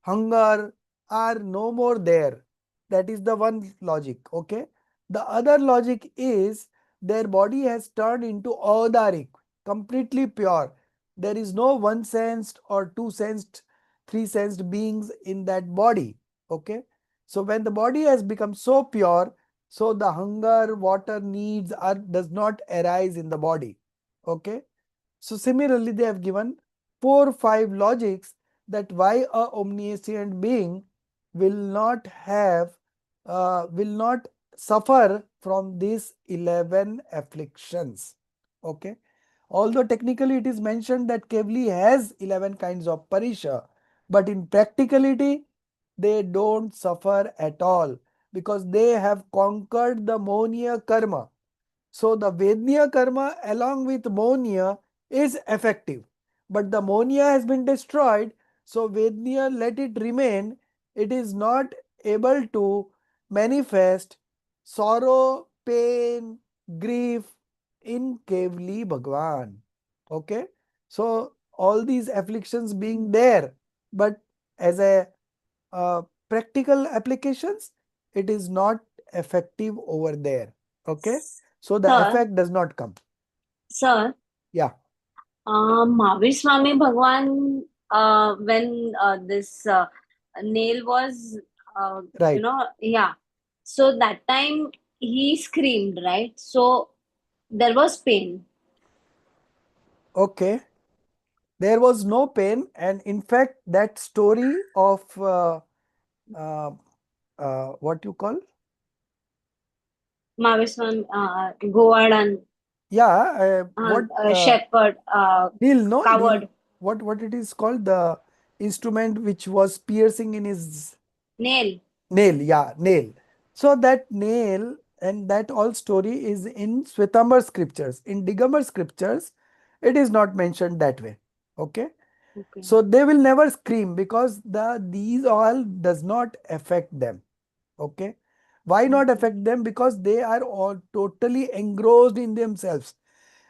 hunger are no more there. That is the one logic. Okay. The other logic is their body has turned into Avadarik, completely pure. There is no one sensed or two sensed, three sensed beings in that body. Okay. So when the body has become so pure, so the hunger, water needs are does not arise in the body. Okay. So similarly, they have given 4-5 logics that why a omniscient being will not have will not suffer from these 11 afflictions. Okay. Although technically it is mentioned that Kevli has 11 kinds of parisha, but in practicality they don't suffer at all because they have conquered the Monia karma. So the Vedniya karma along with Monia is effective. But the Monia has been destroyed. So Vedniya, let it remain. It is not able to manifest sorrow, pain, grief in Kevli Bhagwan. Okay. So all these afflictions being there, but as a practical applications, it is not effective over there. Okay. So the Sir, effect does not come. sir, Yeah, Mahavir Swami Bhagwan, when this nail was, right. yeah. So that time he screamed, right? So there was pain. Okay. There was no pain, and in fact, that story of uh, what you call? Mahavir Swami, Govardhan, Yeah, what shepherd, Neil? No, Neil. coward, What it is called? The instrument which was piercing in his nail. nail. Yeah, nail. So that nail and that all story is in Swetambar scriptures. In Digambar scriptures, it is not mentioned that way. Okay. Okay. So they will never scream because these all does not affect them. Okay. Why not Okay. affect them? Because they are all totally engrossed in themselves.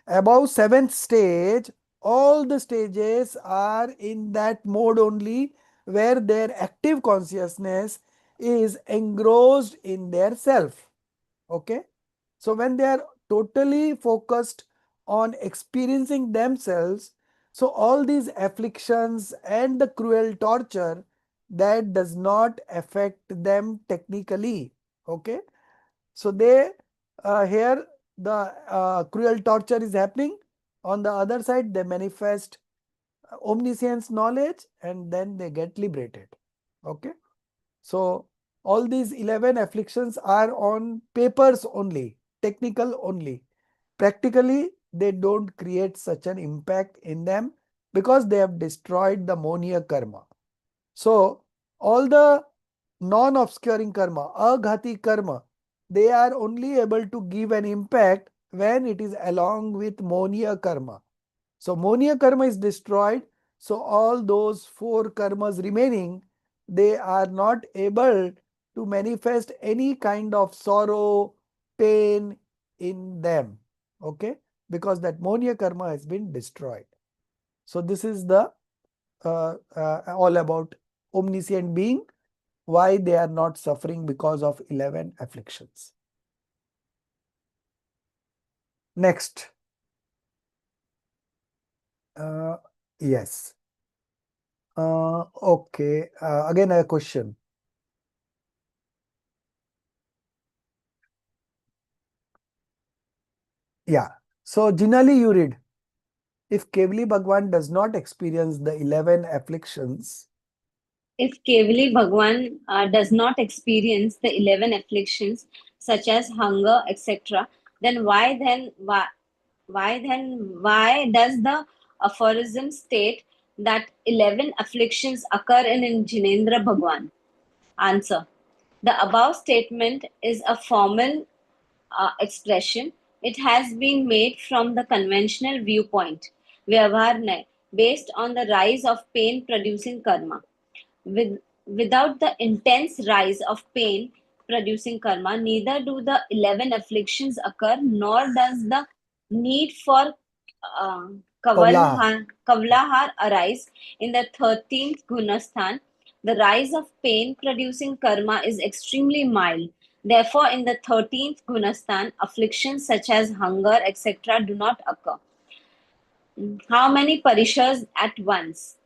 Above seventh stage, all the stages are in that mode only where their active consciousness is engrossed in their self. Okay. So when they are totally focused on experiencing themselves, so all these afflictions and the cruel torture, that does not affect them technically. Okay. So they here the cruel torture is happening. On the other side, they manifest omniscience knowledge and then they get liberated. Okay. So all these 11 afflictions are on papers only, technical only. Practically, they don't create such an impact in them because they have destroyed the Monia karma. So all the non-obscuring karma, aghati karma, they are only able to give an impact when it is along with Monia karma. So Monia karma is destroyed. So all those 4 karmas remaining, they are not able to manifest any kind of sorrow, pain in them. Okay, because that Monia karma has been destroyed. So this is the all about omniscient being, why they are not suffering because of 11 afflictions. Next. Yes. Okay. Again a question. Yeah. So Jinali, you read. If Kevali Bhagwan does not experience the 11 afflictions, If Kevali Bhagwan does not experience the 11 afflictions such as hunger, etc., then why does the aphorism state that 11 afflictions occur in Jinendra Bhagwan? Answer. The above statement is a formal expression. It has been made from the conventional viewpoint, Vyavharnay, based on the rise of pain producing karma. Without the intense rise of pain producing karma, neither do the 11 afflictions occur, nor does the need for uh, Kavlaha. Kavalahar arise in the 13th Gunasthan. The rise of pain producing karma is extremely mild. Therefore, in the 13th Gunasthan, afflictions such as hunger, etc., do not occur. How many parishas at once?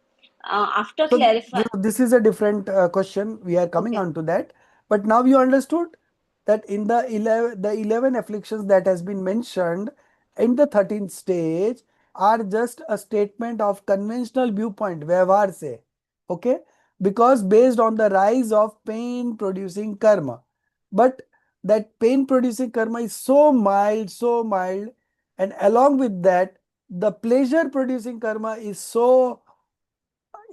After So, clarifying, this is a different question. We are coming okay. on to that. But now you understood that in the 11 afflictions that has been mentioned in the 13th stage are just a statement of conventional viewpoint, Vyavhar se. Okay. Because based on the rise of pain producing karma. But that pain producing karma is so mild, so mild. And along with that, the pleasure producing karma is so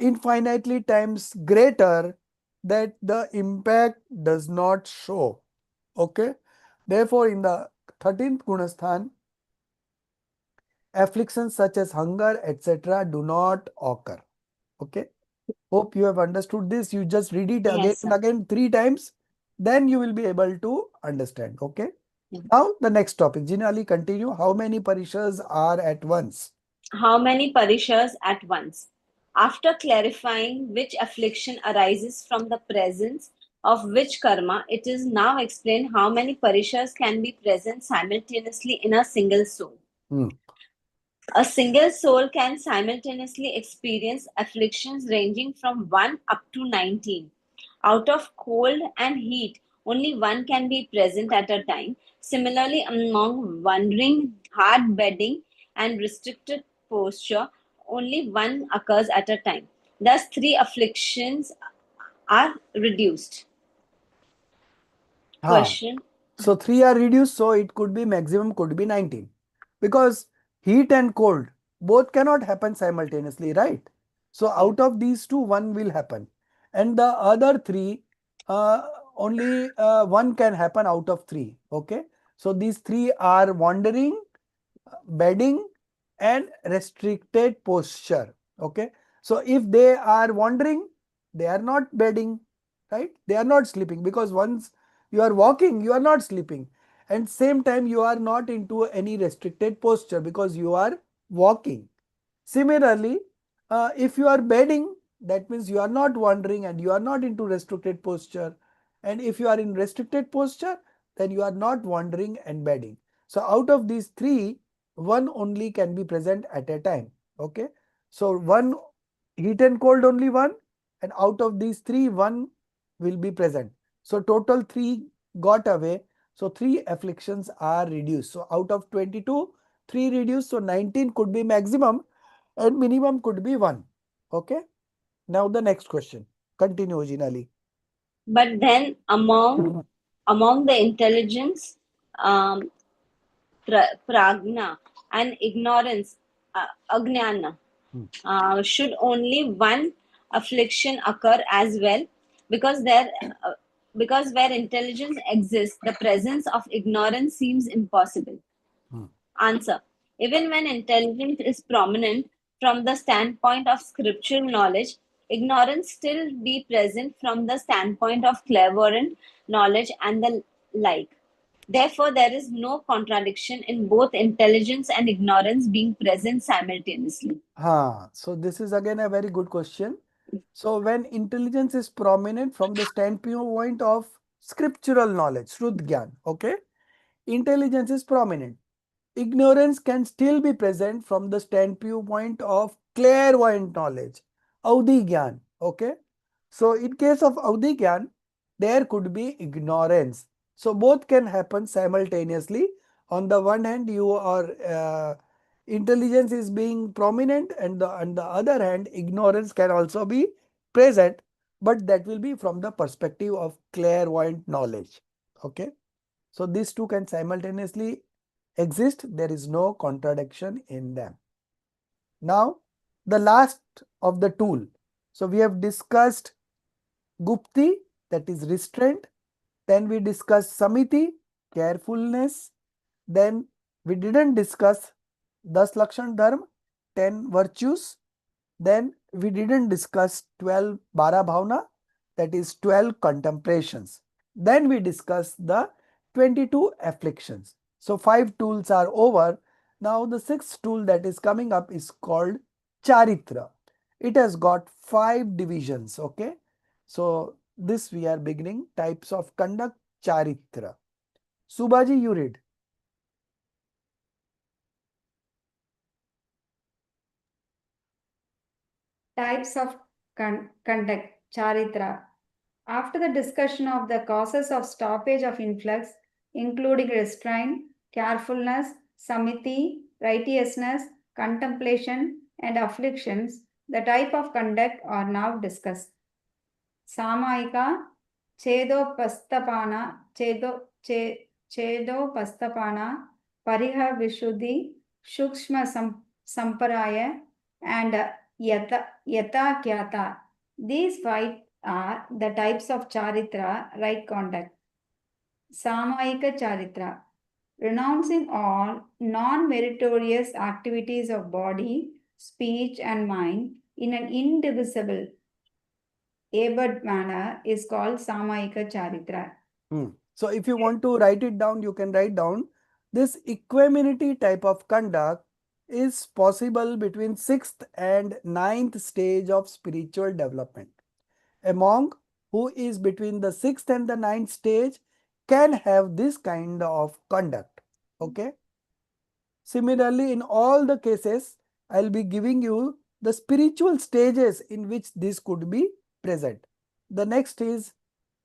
infinitely times greater that the impact does not show. Okay. Therefore, in the 13th Gunasthan, afflictions such as hunger, etc., do not occur. Okay. Hope you have understood this. You just read it again Yes, and sir. again 3 times. Then you will be able to understand. Okay. Yeah. Now, the next topic. Jinali, continue. How many parishas are at once? How many parishas at once? After clarifying which affliction arises from the presence of which karma, it is now explained how many parishas can be present simultaneously in a single soul. Hmm. A single soul can simultaneously experience afflictions ranging from 1 up to 19. Out of cold and heat, only one can be present at a time. Similarly, among wandering, hard bedding, and restricted posture, only one occurs at a time. Thus, 3 afflictions are reduced. Ha. Question. So 3 are reduced, so it could be maximum could be 19. Because heat and cold both cannot happen simultaneously, right? So Yes. out of these two, one will happen. And the other 3, uh, only one can happen out of 3. Okay. So these 3 are wandering, bedding, and restricted posture. Okay. So if they are wandering, they are not bedding, right? They are not sleeping, because once you are walking, you are not sleeping. And same time, you are not into any restricted posture because you are walking. Similarly, if you are bedding, that means you are not wandering and you are not into restricted posture. And if you are in restricted posture, then you are not wandering and bedding. So out of these 3, one only can be present at a time. Okay. So one, heat and cold only one, and out of these 3, one will be present. So total 3 got away. So 3 afflictions are reduced. So out of 22, 3 reduced. So 19 could be maximum and minimum could be 1. Okay. Now the next question. Continue, Jinali. But then among the intelligence, um, pragna and ignorance, agnana, Hmm. should only one affliction occur as well, because there because where intelligence exists, the presence of ignorance seems impossible. Hmm. Answer: even when intelligence is prominent from the standpoint of scriptural knowledge, ignorance still be present from the standpoint of clairvoyant knowledge and the like. Therefore, there is no contradiction in both intelligence and ignorance being present simultaneously. So this is again a very good question. So when intelligence is prominent from the standpoint of scriptural knowledge, Shrud Gyan, okay, intelligence is prominent. Ignorance can still be present from the standpoint of clairvoyant knowledge, Audhi Gyan, okay. So in case of Audhi Gyan, there could be ignorance. So both can happen simultaneously. On the one hand, intelligence is being prominent, and on the other hand, ignorance can also be present, but that will be from the perspective of clairvoyant knowledge. Okay. So these two can simultaneously exist. There is no contradiction in them. Now, the last of the tool. So we have discussed Gupti, that is restraint. Then we discussed Samiti, carefulness. Then we didn't discuss Das Lakshan Dharma, 10 virtues. Then we didn't discuss 12 Bara Bhavna, that is 12 contemplations. Then we discussed the 22 afflictions. So 5 tools are over. Now the 6th tool that is coming up is called Charitra. It has got 5 divisions. Okay. So this we are beginning. Types of conduct, Charitra. Subhaji, you read. Types of conduct, Charitra. After the discussion of the causes of stoppage of influx, including restraint, carefulness, samiti, righteousness, contemplation, and afflictions, the type of conduct are now discussed. Samayika, Chedopastapana, Chedopastapana, Pariha Vishuddhi, Shukshma Samparaya, and Yata Kyata. These 5 are the types of Charitra, right conduct. Samayika Charitra, renouncing all non-meritorious activities of body, speech, and mind in an indivisible abad manner is called Samayika Charitra. So if you want to write it down, you can write down this equanimity type of conduct is possible between 6th and 9th stage of spiritual development. A monk who is between the 6th and the 9th stage can have this kind of conduct. Okay. Similarly, in all the cases, I'll be giving you the spiritual stages in which this could be present. The next is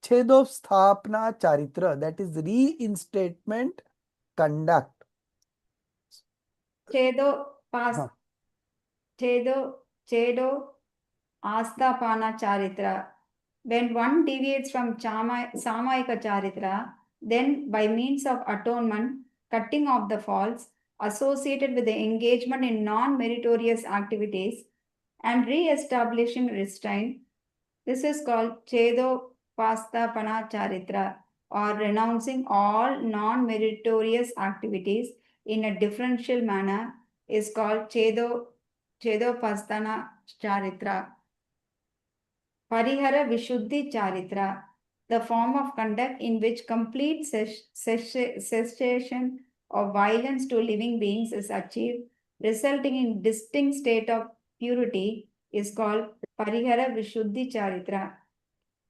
Chedosthapna Charitra, that is reinstatement conduct. Chedo Asthapana Charitra. When one deviates from Samayika Charitra, then by means of atonement, cutting off the faults associated with the engagement in non-meritorious activities and re-establishing restraint, this is called Chedo Pastapana Charitra, or renouncing all non-meritorious activities in a differential manner is called Chedopastana Charitra. Parihara Vishuddhi Charitra, the form of conduct in which complete cessation of violence to living beings is achieved, resulting in distinct state of purity, is called Parihara Vishuddhi Charitra.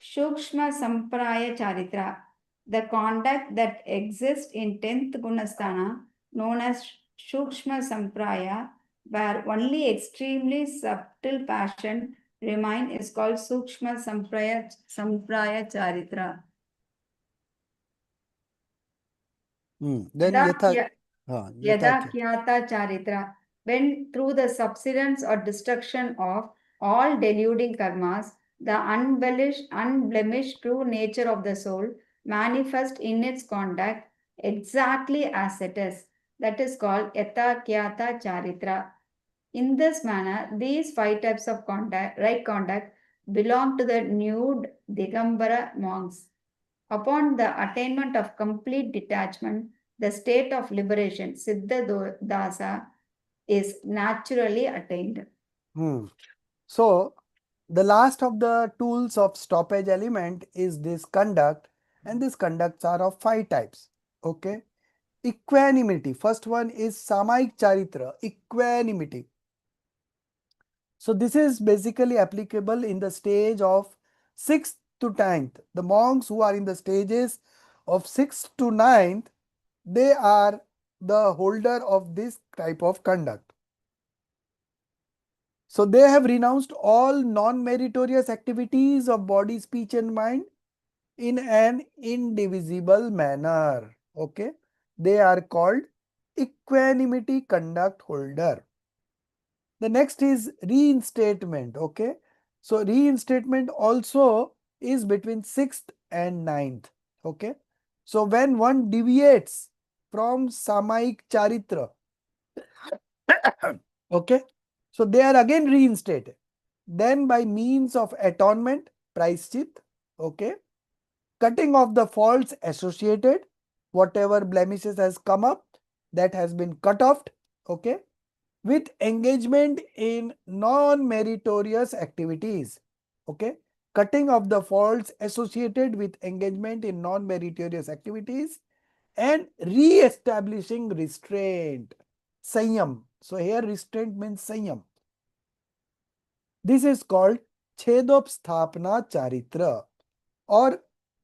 Shukshma Sampraya Charitra, the conduct that exists in 10th Gunasthana, known as Shukshma Sampraya, where only extremely subtle passion remain, is called Sukshma Sampraya Charitra. Then Yada yatha, kya- yatha Yada kya? Kyata Charitra, when through the subsidence or destruction of all deluding karmas, the unblemished true nature of the soul manifests in its conduct exactly as it is. That is called Yata Kyata Charitra. In this manner, these five types of right conduct belong to the nude Digambara monks. Upon the attainment of complete detachment, the state of liberation, Siddha Dasa, is naturally attained. So the last of the tools of stoppage element is this conduct, and these conducts are of 5 types. Okay. Equanimity. First one is Samaik Charitra, equanimity. So this is basically applicable in the stage of 6th to 9th. The monks who are in the stages of 6th to 9th, they are the holder of this type of conduct. So they have renounced all non-meritorious activities of body, speech and mind in an indivisible manner. Okay. They are called equanimity conduct holder. The next is reinstatement. Okay. So reinstatement also is between 6th and 9th. Okay. So when one deviates from Samaik Charitra, okay, so they are again reinstated. Then by means of atonement, praischit, okay, cutting off the faults associated, whatever blemishes has come up, that has been cut off, okay, with engagement in non-meritorious activities, okay, cutting off the faults associated with engagement in non-meritorious activities and re-establishing restraint, Sanyam. So here restraint means Sanyam. This is called Chedopsthapana Charitra, or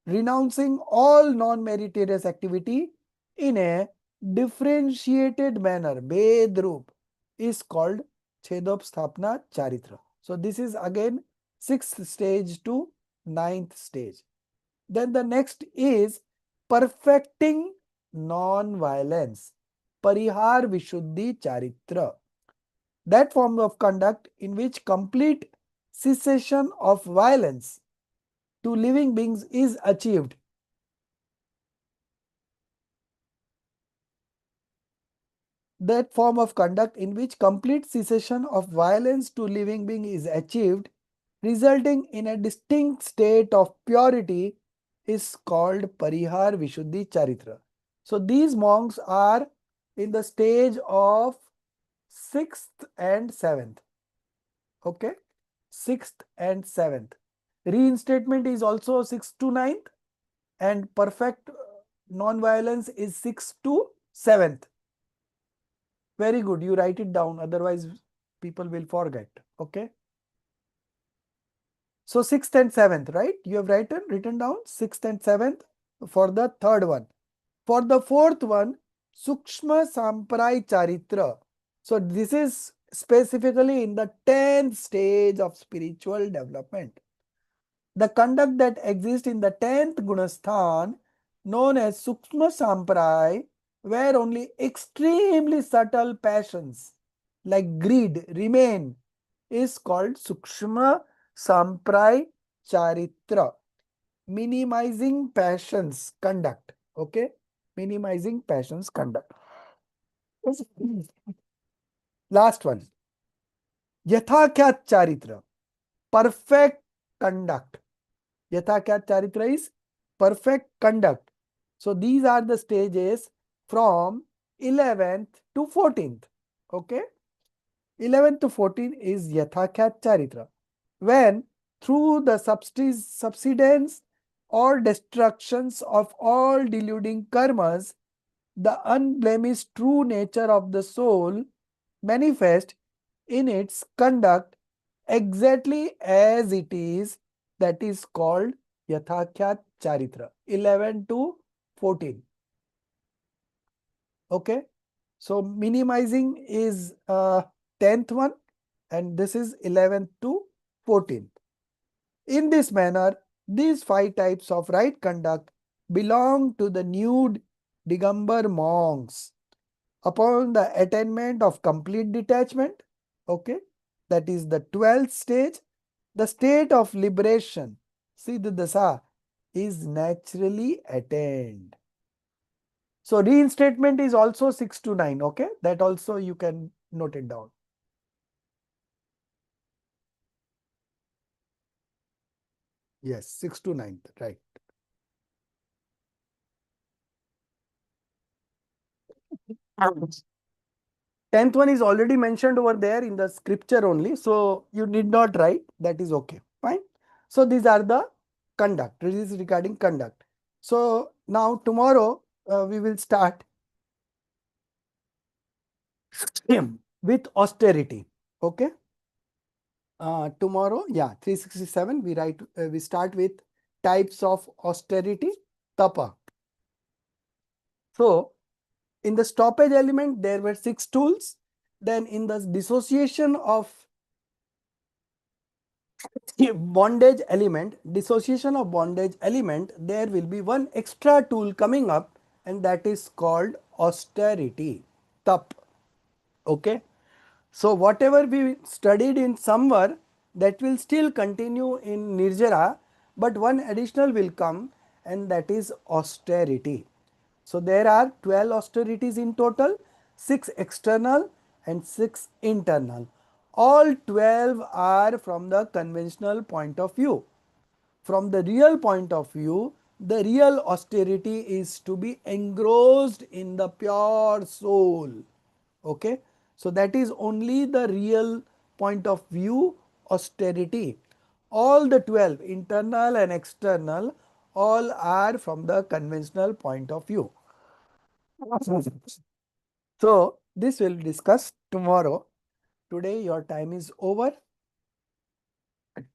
renouncing all non-meritorious activity in a differentiated manner. Bedrup is called Chedopsthapana Charitra. So this is again 6th stage to 9th stage. Then the next is perfecting non-violence. Parihar Vishuddhi Charitra. That form of conduct in which complete cessation of violence to living beings is achieved. That form of conduct in which complete cessation of violence to living being is achieved, resulting in a distinct state of purity, is called Parihar Vishuddhi Charitra. So these monks are in the stage of 6th and 7th. Okay, 6th and 7th. Reinstatement is also 6th to 9th, and perfect non-violence is 6th to 7th. Very good. You write it down. Otherwise, people will forget. Okay. So 6th and 7th, right? You have written down 6th and 7th for the third one. For the fourth one, Sukshma Sampray Charitra. So this is specifically in the 10th stage of spiritual development. The conduct that exists in the 10th Gunasthan, known as Sukshma Sampray, where only extremely subtle passions like greed remain, is called Sukshma Sampray Charitra. Minimizing passions conduct. Okay. Minimizing passions conduct. Last one. Yathakya Charitra. Perfect conduct. Yathakya Charitra is perfect conduct. So these are the stages from 11th to 14th. Okay. 11th to 14 is Yathakya Charitra. When through the subsidence or destructions of all deluding karmas, the unblemished true nature of the soul manifests in its conduct exactly as it is, that is called Yathakya Charitra. 11 to 14. Okay. So minimizing is 10th one, and this is 11th to 14th. In this manner, these 5 types of right conduct belong to the nude Digambar monks, upon the attainment of complete detachment, okay, that is the 12th stage, the state of liberation, Siddha Dasa, is naturally attained. So reinstatement is also 6 to 9, okay, that also you can note it down. Yes, 6 to 9, right. 10th one is already mentioned over there in the scripture only, so you need not write, that is okay, fine. So these are the conduct, this is regarding conduct. So now tomorrow we will start with austerity, okay. Tomorrow, yeah, 367 we start with types of austerity, tapa. So in the stoppage element there were 6 tools, then in the dissociation of dissociation of bondage element, there will be one extra tool coming up, and that is called austerity, tap, okay. So whatever we studied in Samvar, that will still continue in Nirjara, but one additional will come, and that is austerity. So there are 12 austerities in total, 6 external and 6 internal. All 12 are from the conventional point of view. From the real point of view, the real austerity is to be engrossed in the pure soul. Okay, so that is only the real point of view austerity. All the 12, internal and external, all are from the conventional point of view. So this will discuss tomorrow. Today your time is over.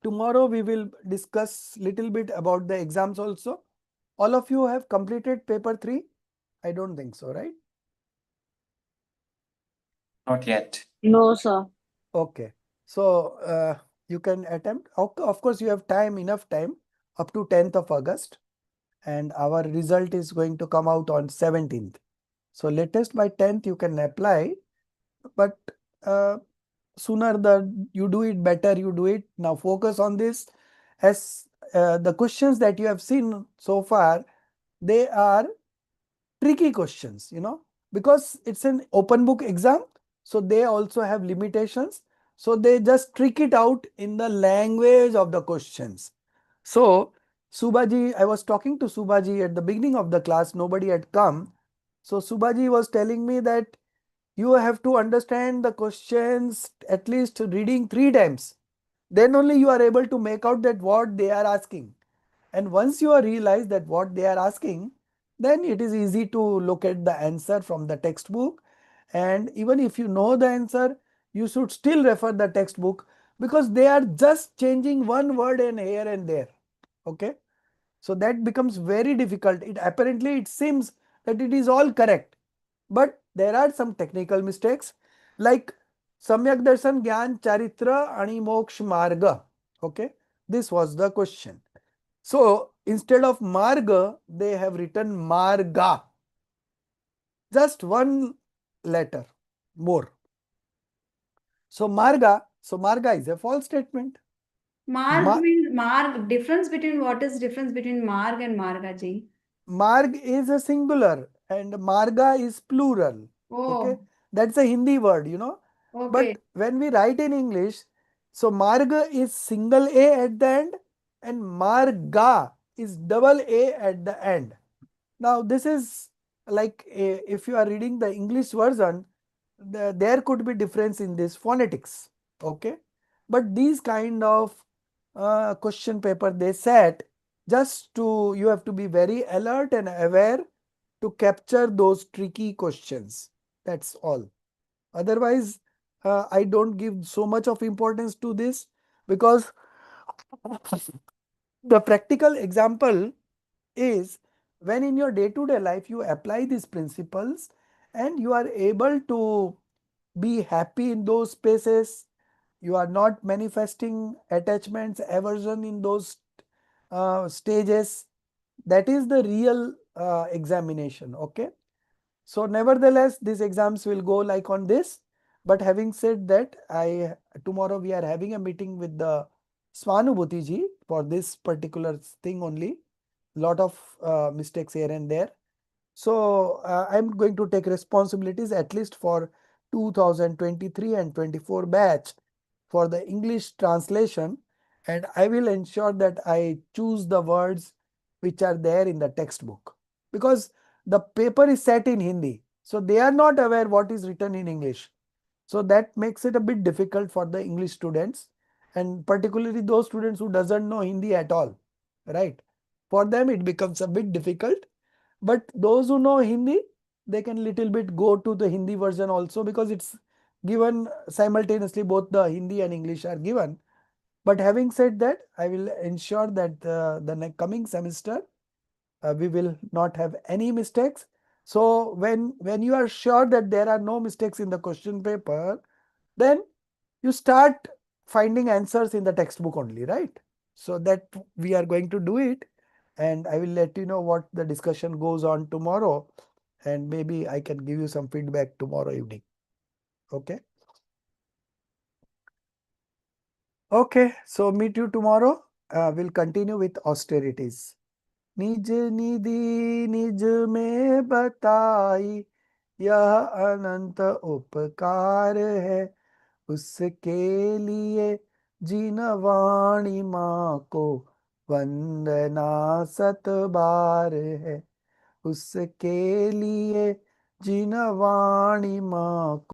Tomorrow we will discuss little bit about the exams also. All of you have completed paper 3? I don't think so, right? Not yet. No, sir. Okay. So you can attempt. Of course, you have time, enough time up to 10th of August, and our result is going to come out on 17th. So latest by 10th you can apply, but sooner you do it, better you do it. Now focus on this, as the questions that you have seen so far, they are tricky questions, because it's an open book exam, so they also have limitations. So they just trick it out in the language of the questions. So Subaji, I was talking to Subaji at the beginning of the class, nobody had come. So Subaji was telling me that you have to understand the questions at least reading 3 times. Then only you are able to make out that what they are asking. And once you realize that what they are asking, then it is easy to look at the answer from the textbook. And even if you know the answer, you should still refer the textbook, because they are just changing one word in here and there. Okay. So that becomes very difficult. It seems that it is all correct, but there are some technical mistakes, like Samyak Darshan, Gyan, Charitra, Ani Moksha Marga. Okay. This was the question. So instead of Marga, they have written Marga. Just one letter more. So Marga is a false statement. Marg means marg. Difference between what is difference between marg and margaji? Marg is a singular and Marga is plural. Okay, Oh, that's a Hindi word, okay. But when we write in English, so Marga is single A at the end and Marga is double A at the end. Now this is like if you are reading the English version, there could be difference in this phonetics. Okay, but these kind of question paper they set just to, you have to be very alert and aware to capture those tricky questions. That's all. Otherwise, I don't give so much of importance to this, because the practical example is when in your day-to-day life you apply these principles and you are able to be happy in those spaces, you are not manifesting attachments, aversion in those stages. That is the real examination. Okay. So nevertheless, these exams will go like on this. But having said that, tomorrow we are having a meeting with the Swanubhuti ji for this particular thing only. Lot of mistakes here and there. So I'm going to take responsibilities at least for 2023 and 24 batch for the English translation, and I will ensure that I choose the words which are there in the textbook, because the paper is set in Hindi, so they are not aware what is written in English. So that makes it a bit difficult for the English students, and particularly those students who doesn't know Hindi at all, right? For them it becomes a bit difficult. But those who know Hindi, they can little bit go to the Hindi version also, because it's given simultaneously, both the Hindi and English are given. But having said that, I will ensure that the coming semester we will not have any mistakes. So when you are sure that there are no mistakes in the question paper, then you start finding answers in the textbook only, right? So that we are going to do it, and I will let you know what the discussion goes on tomorrow, and maybe I can give you some feedback tomorrow evening. Okay. Okay, so meet you tomorrow. We'll continue with austerities. निज निधि निज में बताई, यह अनंत उपकार है, उसके लिए जिन वाणी माँ को वंदना सत बार है, उसके लिए जिन वाणी माँ